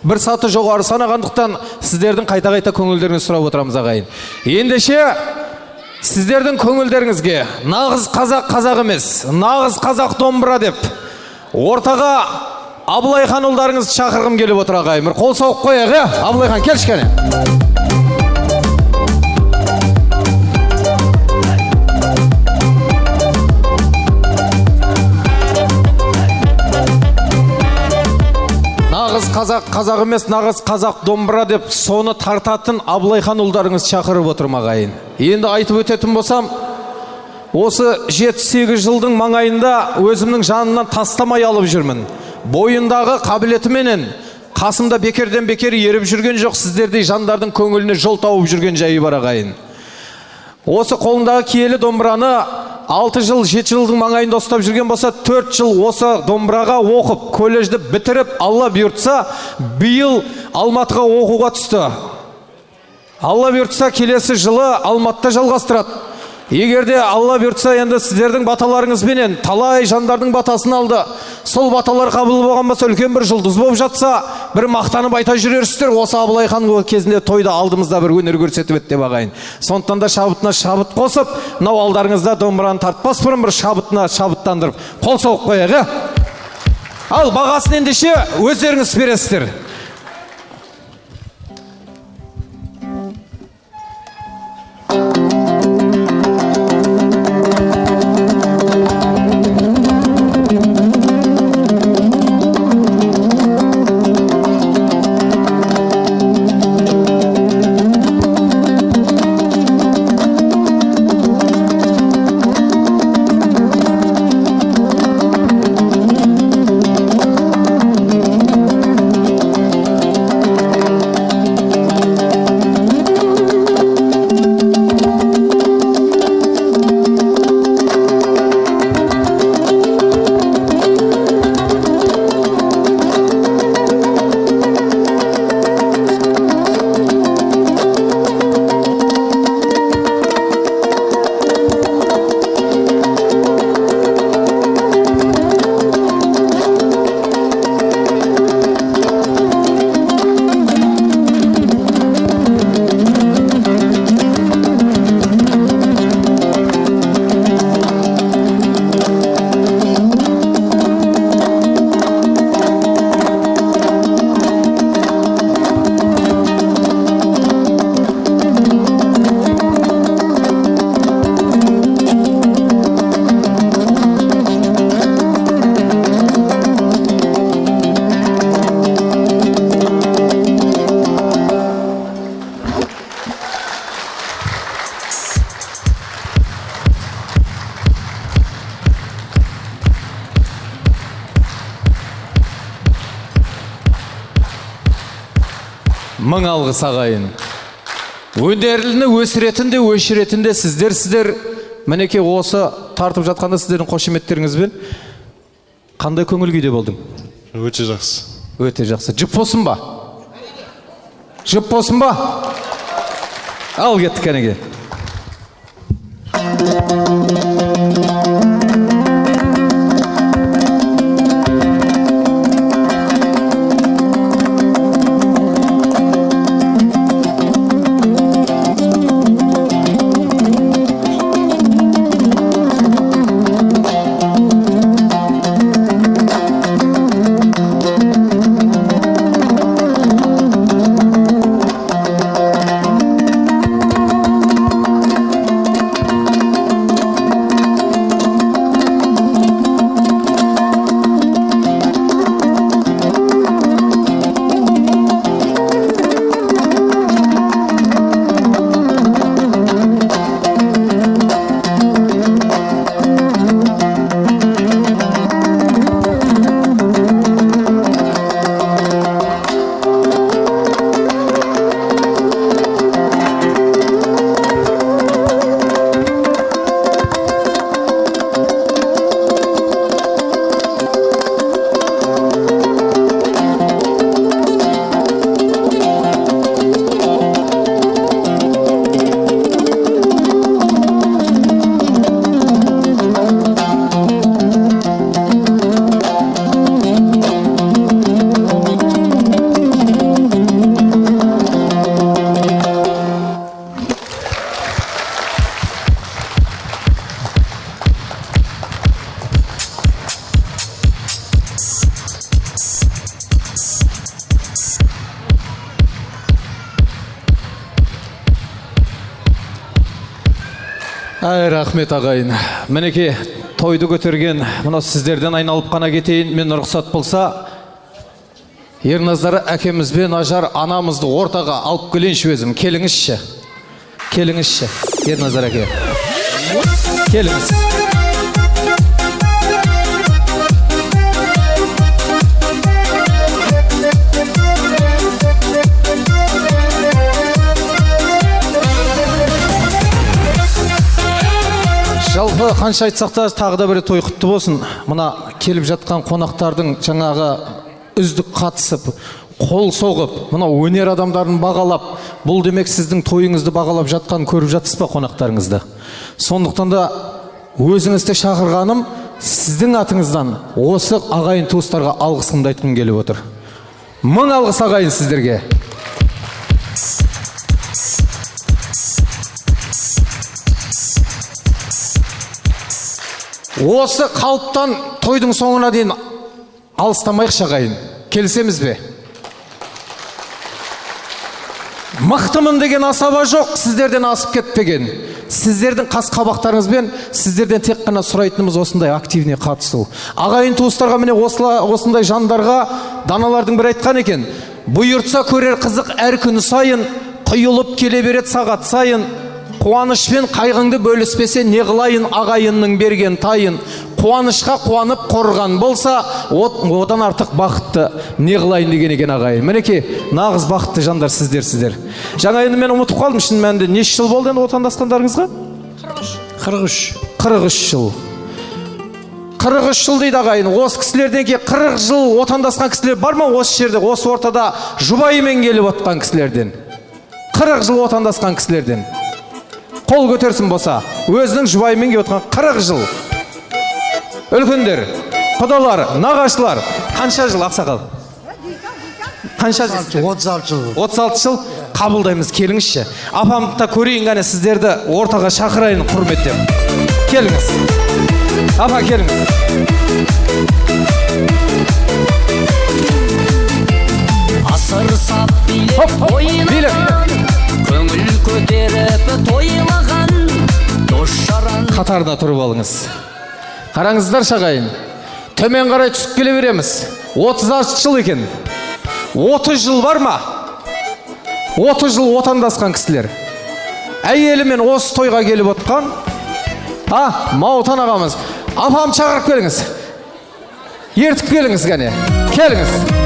бір саты жоғары санағандықтан, сіздердің қайта-қайта көңілдеріңізді сұрап отырамыз ағайын. Ендеше сіздердің көңілдеріңізге нағыз қазақ емес, нағыз қазақ домбыра деп ортаға Абылайхан ұлдарыңызды шақырғым келіп отыр ағайын. Бір қол соғып қояйық, Абылайхан келші кәне. Нағыз қазақ емес, нағыз қазақ домбыра деп соны тартатын Абылайхан ұлдарыңыз шақырып отырмын ағайын. Енді айтып өтетін болсам, осы 7-8 жылдың маңайында өзімнің жанынан тастамай алып жүрмін. Бойындағы қабілетіменен қасымда бекерден бекер еріп жүрген жоқ, сіздердей жандардың көңіліне жол тауып жүрген жайы бар ағайын. Осы қолындағы киелі домбыраны 6 жыл, 7 жылдың маңайында ұстап жүрген болса, 4 жыл осы домбыраға оқып, колледжді бітіріп, Алла бұйыртса, биыл Алматыға оқуға түсті. Алла бұйыртса, келесі жылы Алматыда жалғастырады. Егерде Алла бұйыртса, енді сіздердің баталарыңызбенен талай жандардың батасын алды. Сол баталар қабыл болған болса, үлкен бір жұлдыз болып жатса, бір мақтанып айта жүрерсіздер. Осы Абылайхан кезінде тойда алдымызда бір өнер көрсетіп еді деп ағайын. Сондықтан да шабытына шабыт қосып, мынау алдарыңызда домбыраны тартпас бұрын бір шабытына шабыттандырып, қол соғып қояйық. Ал бағасын ендеше өздеріңіз бересіздер. Мың алғыс ағайын. Өнерліні өсіретінде, өшіретінде сіздер, мінеке осы тартып жатқанда сіздердің қошеметтеріңізбен қандай көңіл күйде болдың? Өте жақсы. Өте жақсы. Жып болсын ба? Жып болсын ба? Ал кеттік кәнеге. Ай, рахмет ағайын. Мінеке, тойды көтерген мына сіздерден айналып қана кетейін. Мен рұқсат болса, Ерназар әкеміз бен Ажар анамызды ортаға алып келейінші өзім. Келіңізші. Келіңізші, Ерназар әке. Келіңіз. Жалпы қанша айтсақ та тағы да бір той құтты болсын. Мына келіп жатқан қонақтардың жаңағы үздік қатысып, қол соғып, мына өнер адамдарын бағалап, бұл демек сіздің тойыңызды бағалап жатқан көріп жатсыз ба қонақтарыңызды. Сондықтан да өзіңізді шақырғаным сіздің атыңыздан осы ағайын туыстарға алғысымды айтқым келіп отыр. Мың алғыс ағайын сіздерге. Осы қалыптан тойдың соңына дейін алыстамайық шағайын. Келісеміз бе? Мықтымын деген асаба жоқ, сіздерден асып кетпеген. Сіздердің қас қабақтарыңызбен сіздерден тек қана сұрайтынымыз осындай активне қатысу. Ағайын туыстарға міне осындай жандарға даналардың бір айтқан екен. Бұйыртса көрер қызық әр күн сайын, құйылып келе береді сағат сайын. Қуанышпен қайғыңды бөліспесе не қылайын ағайынның берген тайын. Қуанышқа қуанып қорған болса, одан артық бақытты не қылайын деген екен ағайын. Мінеке, нағыз бақытты жандар сіздер. Жаңа енді мен ұмытып қалдым шын мәнінде. Неше жыл болды енді отандасқандарыңызға? 43 жыл. 43 жыл дейді ағайын. Осы кісілерден кейін 40 жыл отандасқан кісілер бар ма осы жерде, осы ортада жұбайымен келіп отқан кісілерден? 40 жыл отандасқан кісілерден. Қол көтерсін болса, өзінің жұбайымен келіп отқан 40 жыл. Үлкендер, құдалар, нағашылар, қанша жыл ақсақал? Қанша жыл? 36 жыл. 36 жыл қабылдаймыз, келіңізші. Апамды да көрейін ғана сіздерді ортаға шақырайын құрметтеп. Келіңіз. Апа, келіңіз. Асыр сап билеп ойнаған, көңіл көтеріп тойлаған, дос жаран. Қатарда тұрып алыңыз. Қараңыздар шағайын. Төмен қарай түсіп келе береміз. 36 жыл екен. 30 жыл бар ма? 30 жыл отандасқан кісілер. Әйелімен осы тойға келіп отқан. Маутан ағамыз. Апам шақырып келіңіз. Ертіп келіңіз ғане. Келіңіз.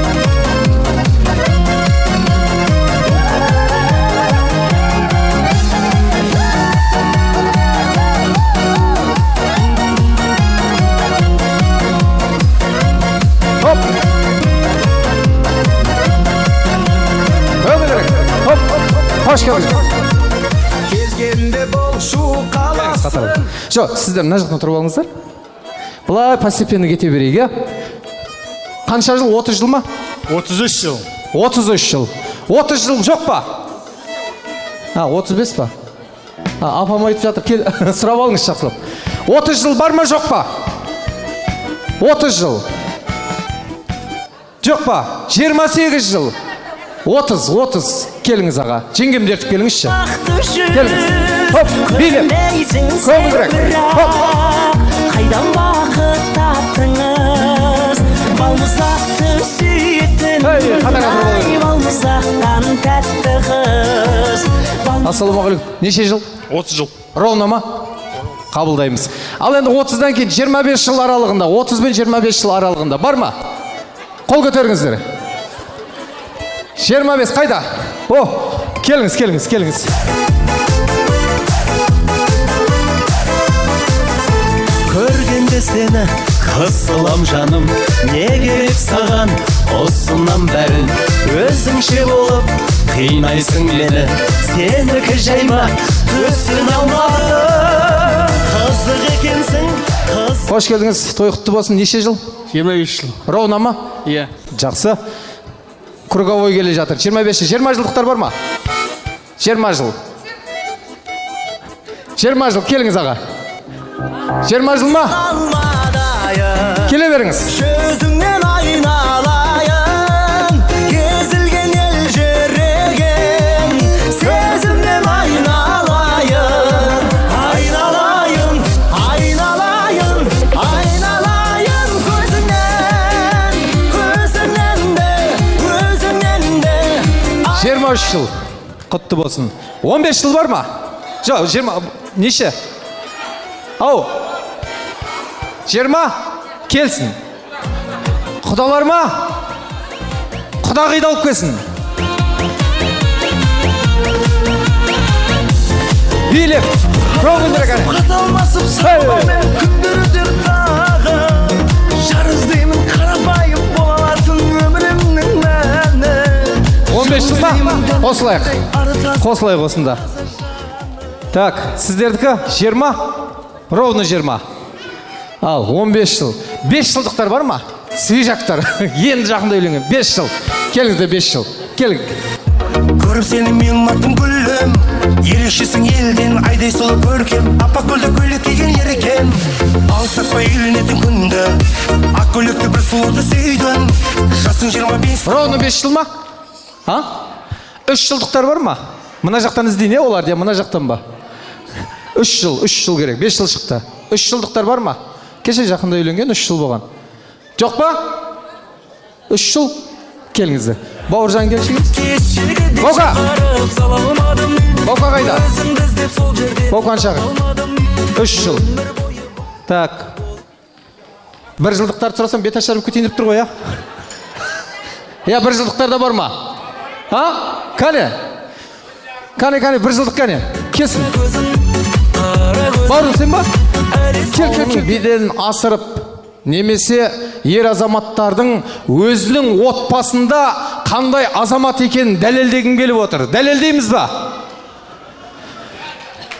Hoş geldiniz. Келгенде болшу қаласын. Жоқ, сіздер мына жақтан тұрып алыңыздар. Бұлай постепенно кете берейік, иә? Қанша жыл? 30 жыл ма? 33 жыл. 33 жыл. 30 жыл жоқ па? 35 па? Апам айтып жатыр, сұрап алыңыз жақсылап. 30 жыл бар ма жоқ па? 30 жыл. Жоқ па? 28 жыл. 30. Келіңіз аға. Жеңгемді ертіп келіңізші. Келіңіз. Хоп, билеп. Көңілірек. Хоп. Қайдан бақыт таптыңыз, балмұздақты сүйетін, балмұздақтан тәтті қыз. Ассалаумағалейкум. Неше жыл? 30 жыл. Ровно ма? Қабылдаймыз. Ал енді 30-дан кейін 25 жыл аралығында, 30 бен 25 жыл аралығында бар ма? Қол көтеріңіздер. 25 қайда? Келіңіз. Көргенде сені қысылам жаным, не керек саған осынан бәрін, өзіңше болып қинайсың мені, сенікі жайма түсін алмады, қызық екенсің. Қош келдіңіз, той құтты болсын. Неше жыл? 25 жыл. Ровно ма? Иә. Жақсы. Круговой келе жатыр. 25 жыл. 20 жылдықтар бар ма? 20 жыл. 20 жыл. Келіңіз аға. 20 жыл ма? Келе беріңіз. Жүзіңнен айналайын, кезілген ел жүреген, сезімнен айналайын, айналайын. 23 жыл құтты болсын. 15 жыл бар ма? Жоқ, 20 неше? Ау. 20 келсін. Құдалар ма? Құда қайда алып келсін. Билеп, прогындыра кәне. Қаталмасып сағымен күндер өтер тағы. Жар іздеймін қарапайым бола алатын өмірімнің мәні. 15 жыл ма? Қосылайық осында. Так, сіздердікі 20? Ровно 20. Ал, 15 жыл. 5 жылдықтар бар ма? Свежактар. Енді жақында үйленген. 5 жыл. Келіңізді 5 жыл. Келің. Көріп сені мен ұнаттым гүлім. Ерекшесің елден айдай сұлу көркем. Аппақ гүлді көйлек киген ер екен. Алсатпай үйленетін күнді. Ақ көйлекті бір сұлуды сүйдім. Жасың 25. Ровно 5 жыл ма? 3 жылдықтар бар ма? Мына жақтан іздейін, олар де, мына жақтан ба? 3 жыл керек, 5 жыл шықты. 3 жылдықтар бар ма? Кеше жақында үйленген 3 жыл болған. Жоқ па? 3 жыл? Келіңізді. Бауыржан келшіңіз. Боқа! Боқа қайда? Боқан шағыр. 3 жыл. Так. 1 жылдықтар сұрасам бет ашарып кетейін деп тұр ғой, 1 жылдықтар да бар ма? Кәне? Кәне, 1 жылдық кәне? Кесін. Бауырым сен ба? Кел. Беделін асырып, немесе ер азаматтардың өзінің отбасында қандай азамат екенін дәлелдегім келіп отыр. Дәлелдейміз ба?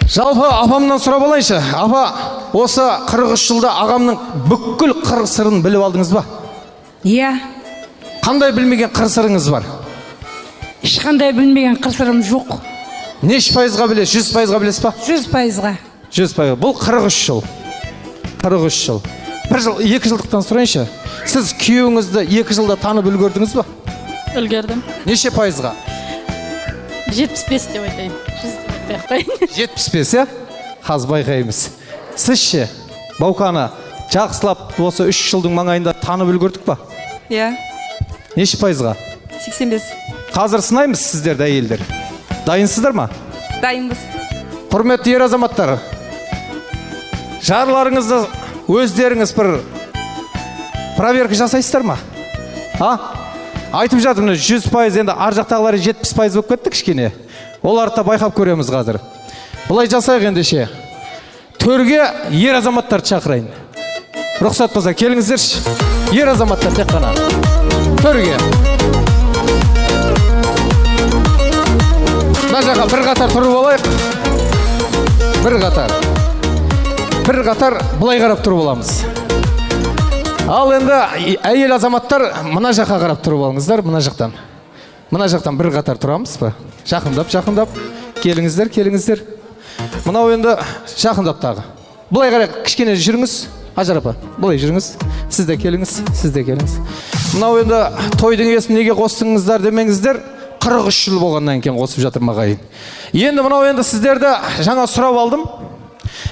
Жалпы апамнан сұрап алайыншы. Апа, осы 43 жылда ағамның бүкіл қыр сырын біліп алдыңыз ба? Иә. Қандай білмеген қыр сырыңыз бар? Ешқандай білмеген қыр сырым жоқ. Неш пайызға білесіз? 100%-ға білесіз ба? 100%-ға. 100%. Бұл 43 жыл. 43 жыл. 2 жылдықтан сұрайыншы. Сіз күйеуіңізді 2 жылда танып үлгердіңіз ба? Үлгердім. Неше пайызға? 75 деп айтайын. 75, Қаз байқаймыз. Сіз ше, Бауканы жақсылап осы 3 жылдың маңайында танып үлгердік па? Иә. Неше пайызға? 85. Қазір сынаймыз сіздерді әйелдер. Дайынсыздар ма? Дайынбыз. Құрметті ер азаматтар, жарларыңызды өздеріңіз бір проверка жасайсыздар ма? Айтып жатырмын, 100%, енді ар жақтағылары 70% болып кетті кішкене. Оларды да байқап көреміз қазір. Бұлай жасайық ендеше. Төрге ер азаматтарды шақырайын. Рұқсат болса, келіңіздерші. Ер азаматтар тек қана. Төрге. Мына жаққа бір қатар тұрып алайық. Бір қатар бұлай қарап тұрып аламыз. Ал енді әйел азаматтар мына жаққа қарап тұрып алыңыздар, мына жақтан. Мына жақтан бір қатар тұрамыз ба? Жақындап. Келіңіздер. Мынау енді жақындап тағы. Бұлай қарай кішкене жүріңіз. Ажар апа, бұлай жүріңіз. Сіз де келіңіз. Мынау енді тойдың иесін неге қостыңыздар демеңіздер. 43 жыл болғаннан кейін қосып жатыр мағайын. Енді мынау енді сіздерді жаңа сұрап алдым.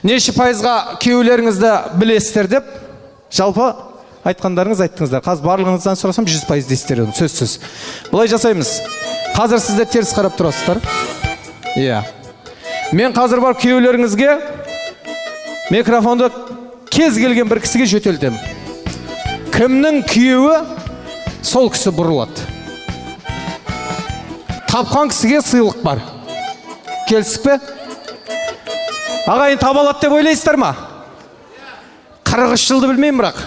Неше пайызға күйеулеріңізді білесіздер деп. Жалпы айтқандарыңыз айттыңыздар. Қазір барлығыңыздан сұрасам 100% дейсіздер, сөзсіз. Бұлай жасаймыз. Қазір сіздер теріс қарап тұрасыздар. Иә. Мен қазір бар күйеулеріңізге микрофонды кез келген бір кісіге жөтелдім. Кімнің күйеуі сол кісі бұрылады. Тапқан кісіге сыйлық бар. Келсік пе? Ағайын табалады деп ойлайсыздар ма? 43 жылды білмеймін бірақ.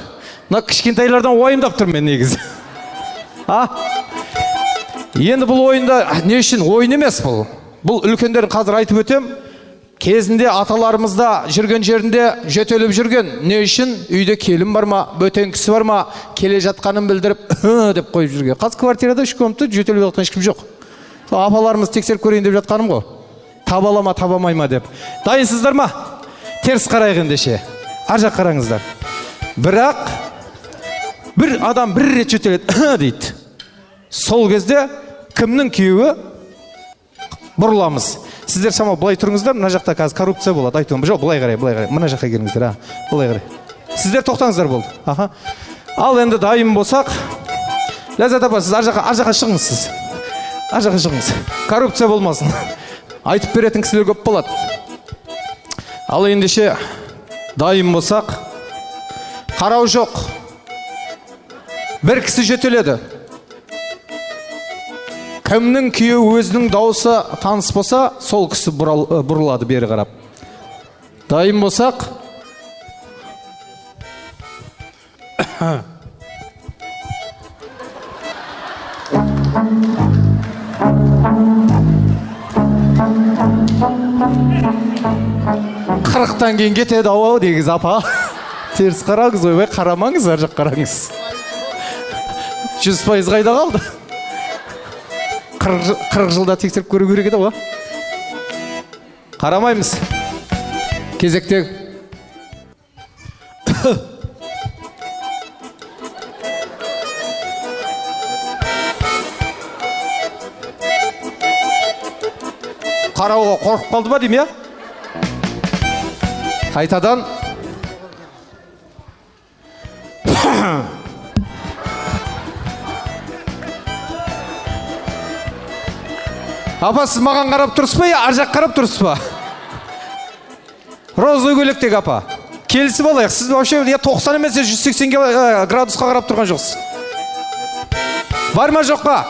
Мына кішкентайлардан ойымдап тұр мен негізі. Енді бұл ойында не үшін ойын емес бұл. Бұл үлкендерін қазір айтып өтем. Кезінде аталарымызда жүрген жерінде жөтеліп жүрген. Не үшін? Үйде келін бар ма, бөтен кісі бар ма, келе жатқанын білдіріп деп қойып жүрген. Қазір квартирада 3 комнатада жөтеліп жатқан ешкім жоқ. Апаларымыз тексеріп көрейін деп жатқаным ғой. Табала ма, табамай ма деп. Дайынсыздар ма? Теріс қарайық ендеше. Ар жақ қараңыздар. Бірақ бір адам бір рет жөтеледі дейді. Сол кезде кімнің күйеуі бұрыламыз. Сіздер шама бұлай тұрыңыздар, мына жақта қазір коррупция болады. Айтуым, жоқ, бұлай қарай. Мына жаққа келіңіздер, бұлай қарай. Сіздер тоқтаңыздар болды. Ал енді дайын болсақ, Ләззат апа, сіз ар жаққа шығыңыз сіз. ар жаққа шығыңыз. Коррупция болмасын. Айтып беретін кісілер көп болады. Ал ендеше дайын болсақ, қарау жоқ. Бір кісі жөтеледі. Кімнің күйеуі өзінің дауысы таныс болса, сол кісі бұрылады бері қарап. Дайын болсақ, қырықтан кейін кетеді ау дегіз апа. Теріс қараңыз, ойбай қарамаңыз, ар жақ қараңыз. 100% қайда қалды? 40 жылда тексеріп көру керек еді ғой. Қарамаймыз. Кезектегі. Қарауға қорқып қалды ма дейм, я? Қайтадан. Апа, сіз маған қарап тұрсыз ба, ар жақ қарап тұрсыз ба? Розовый көйлектегі апа. Келісіп алайық. Сіз вообще 90 емес 180 градусқа қарап тұрған жоқсыз. Бар ма жоқ па?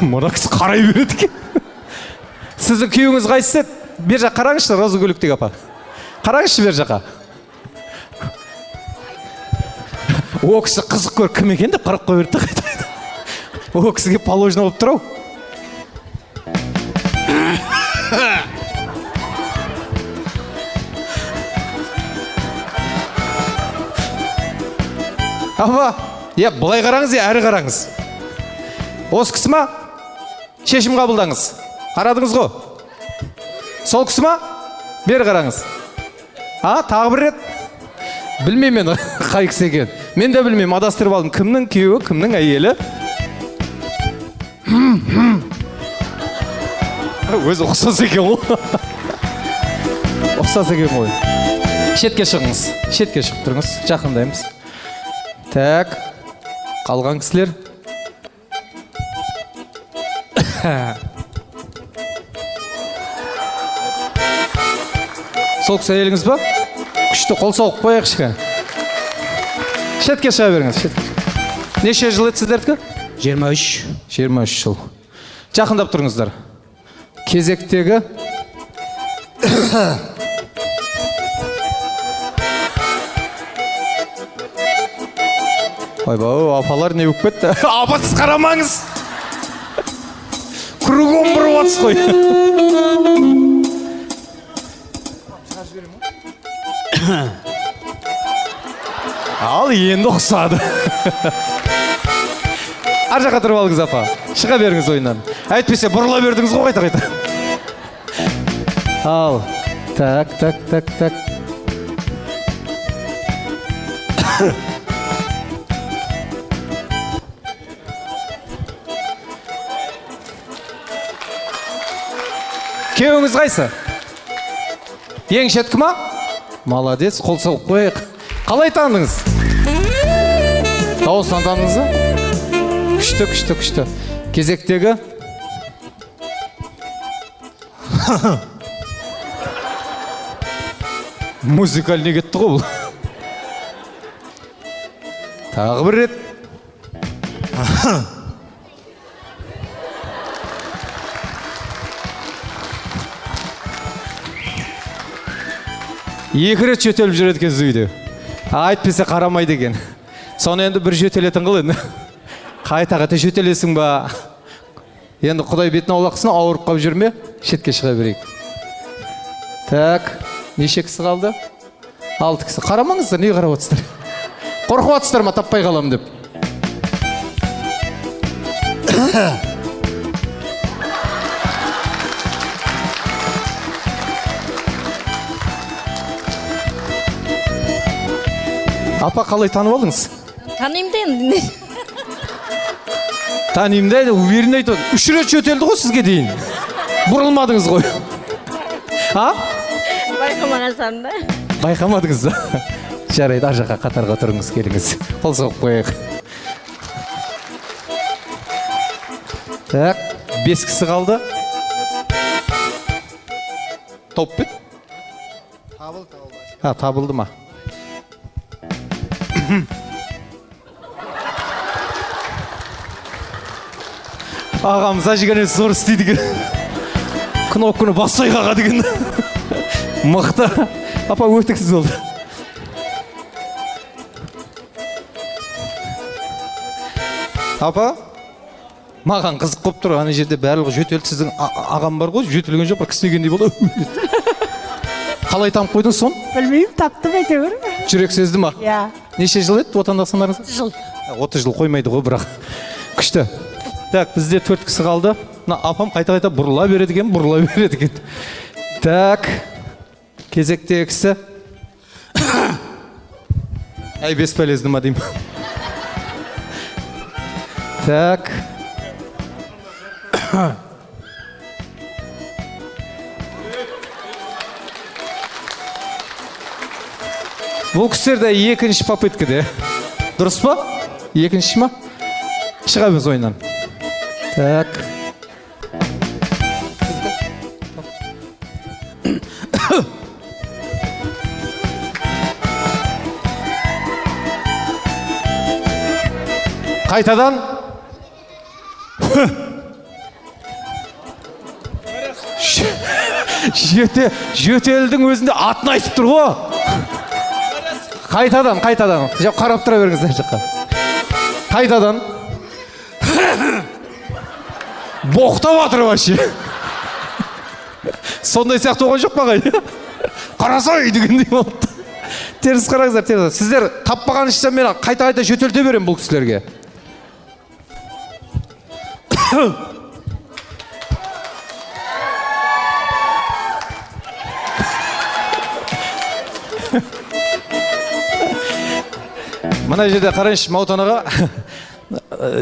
Мұна кісі қарай береді екен. Сіздің күйеуіңіз қайсысы? Бер жақ қараңызшы, розовый көйлектегі апа. Қараңызшы бер жаққа. О кісі қызық көр, кім екен деп қарап қой берді қайтайды. О кісіге положено болып тұр ау. Апа, былай қараңыз, әрі қараңыз. Осы кісі ма? Шешім қабылдаңыз. Қарадыңыз ғой? Сол кісі ма? Бері қараңыз. Тағы бір рет? Білмеймін мен қай кісі екен. Мен де білмеймін, адастырып алдым. Кімнің күйеуі, кімнің әйелі? Өзі ұқсас екен ғой. Ұқсас екен ғой. Шетке шығыңыз. Шетке шығып тұрыңыз. Жақындаймыз. Так, қалған кісілер. Сол кісі әйеліңіз ба? Күшті қол соғып қояқшы. Шетке шыға беріңіз. Неше жыл еді сіздердікі? 23. 23 жыл. Жақындап тұрыңыздар. Кезектегі. Ойбау, апалар не болып кетті? Апа, сіз қарамаңыз! Кругом бұрып атсыз қой. Ал, енді ұқсады. Ар жаққа тұрып алыңыз, апа. Шыға беріңіз ойыннан. Әйтпесе, бұрыла бердіңіз ғой қайта-қайта. Ал, так. Күйеуіңіз қайсы? Ең шеткі ма? Молодец, қол соғып қойық. Қалай таныдыңыз? Дауыстан таныдыңыз ба? Күшті. Кезектегі. Музыкальный кетті ғой бұл. Тағы бір рет. Екі рет жөтеліп жүреді екен үйде. Айтпесе қарамайды екен. Соны енді бір жөтелетін қыл енді. Қайта жөтелесің ба? Енді Құдай бетін аулақсын, ауырып қалып жүрме? Шетке шыға берейік. Так, неше кісі қалды? 6 кісі. Қарамаңыздар, не қарап отсыздар? Қорқып отсыздар ма, таппай қалам деп? Апа, қалай танып алдыңыз? Танимын да енді. Танимын да, уверен айтып. 3 рет жөтелді ғой сізге дейін. Бұрылмадыңыз ғой. Байқамағансам да. Байқамадыңыз ба? Жарайды, ар жаққа қатарға тұрыңыз, келіңіз. Қол соғып қояйық. Так, 5 кісі қалды. Топ бет? Табылды ма? Ағамыз ажыған өз зор істейді. Кнопканы бастай қағады екен. Мықты. Апа, өтіксіз болды. Апа, маған қызық қоп тұр. Ана жерде барлығы жөтелді. Сіздің ағам бар ғой, жөтелген жоқ, бір кісінегендей болды. Қалай тамып қойдың сон? Білмеймін, таптым әйтеуір. Жүрек сезді ма? Иә. Неше жыл еді отандасыңдарыңыз? 30 жыл. 30 жыл қоймайды ғой, бірақ. Күшті. Так, бізде 4 кісі қалды. Апам қайта-қайта бұрыла береді екен. Так, кезектегі кісі. Әй, бесполезді ма деймін. Так. Бұл кісілерде екінші попыткіде. Дұрыс па? Екінші ма? Шығамыз ойынан. Так. Қайтадан. Жөтелдің өзінде атын айтып тұр ғой. Қайтадан. Қарап тұра беріңіздер жаққа. Қайтадан. Боқтап атыр башы. Сондай сияқты оған жоқ бағай. Қарасай дегендей болды. Теріс қараңыздар. Сіздер таппаған ішсен мен қайта жөтелте берем бұл кісілерге. Мына жерде қарайыншы, Маутан аға.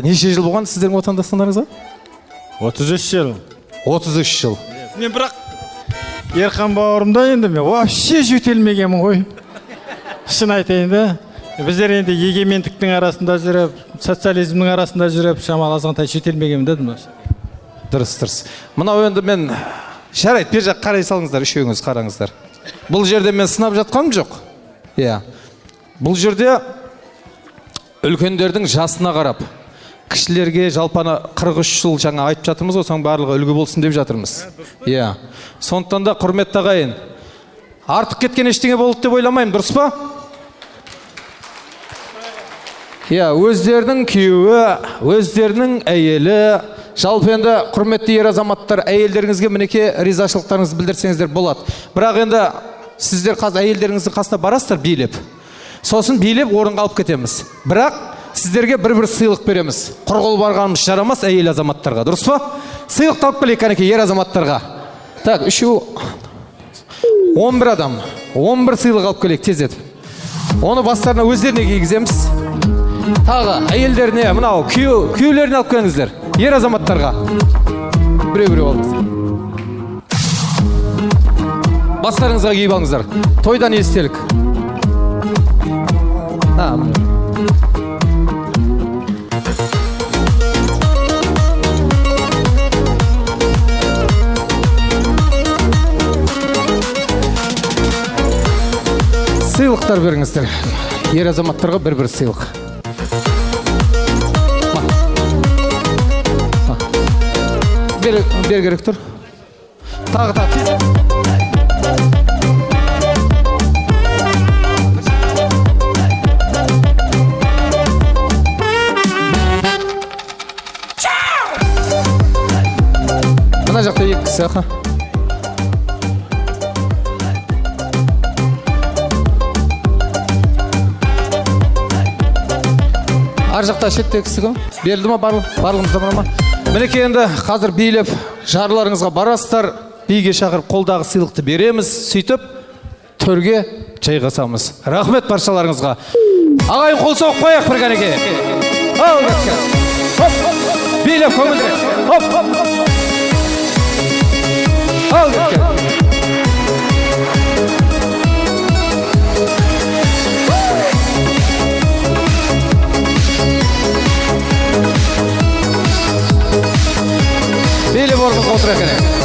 Неше жыл болған сіздердің отандастарыңызға? 33 жыл. 33 жыл. Мен бірақ Ерхан бауырымда енді мен вообще жөтелмегенмін ғой. Шын айтайын да. Біздер енді егемендіктің арасында жүріп, социализмнің арасында жүріп, шамалы азғантай жөтелмегенмін дедім. Дұрыс. Мынау енді мен жарайды, бер жақ қарай салыңыздар, үшеуіңіз қараңыздар. Бұл жерде мен сынап жатқаным жоқ. Иә. Бұл жерде үлкендердің жасына қарап, кішілерге жалпаны 43 жыл жаңа айтып жатырмыз, осының барлығы үлгі болсын деп жатырмыз. Иә. Сондықтан да құрметті ағайын, артық кеткен ештеңе болды деп ойламаймын, дұрыс па? Иә, өздерінің күйеуі, өздерінің әйелі, жалпы енді құрметті ер азаматтар, әйелдеріңізге мінеке ризашылықтарыңызды білдірсеңіздер болады. Бірақ енді сіздер қазір әйелдеріңіздің қасына барасыздар билеп. Сосын билеп орынға алып кетеміз. Бірақ сіздерге бір сыйлық береміз. Құрғыл барғанымыз жарамас әйел азаматтарға. Дұрыс па? Сыйлық алып келейік кәнекей ер азаматтарға. Так, үшеу 11 адам. 11 сыйлық алып келейік тез етіп. Оны бастарына өздеріне кигіземіз. Тағы әйелдеріне, мынау күйеулеріне алып келіңіздер. Ер азаматтарға. Біреу алыңыз. Бастарыңызға киіп алыңыздар. Тойдан естелік. Сыйлықтар беріңіздер. Ер азаматтарға бір сыйлық. Бер керек тұр. Тағы. Мына жақта екі кісі, аха. Ар жақта шетте кісі кім? Берілді ма барлығымызда бар ма? Мінеке енді қазір билеп жарларыңызға барасыздар, биге шақырып қолдағы сыйлықты береміз, сөйтіп төрге жайғасамыз. Рахмет баршаларыңызға. Ағайын қол соғып қояйық бір кәнеке. Ал кеткен. Билеп көңілдірек. Ал кеткен. отыр екен.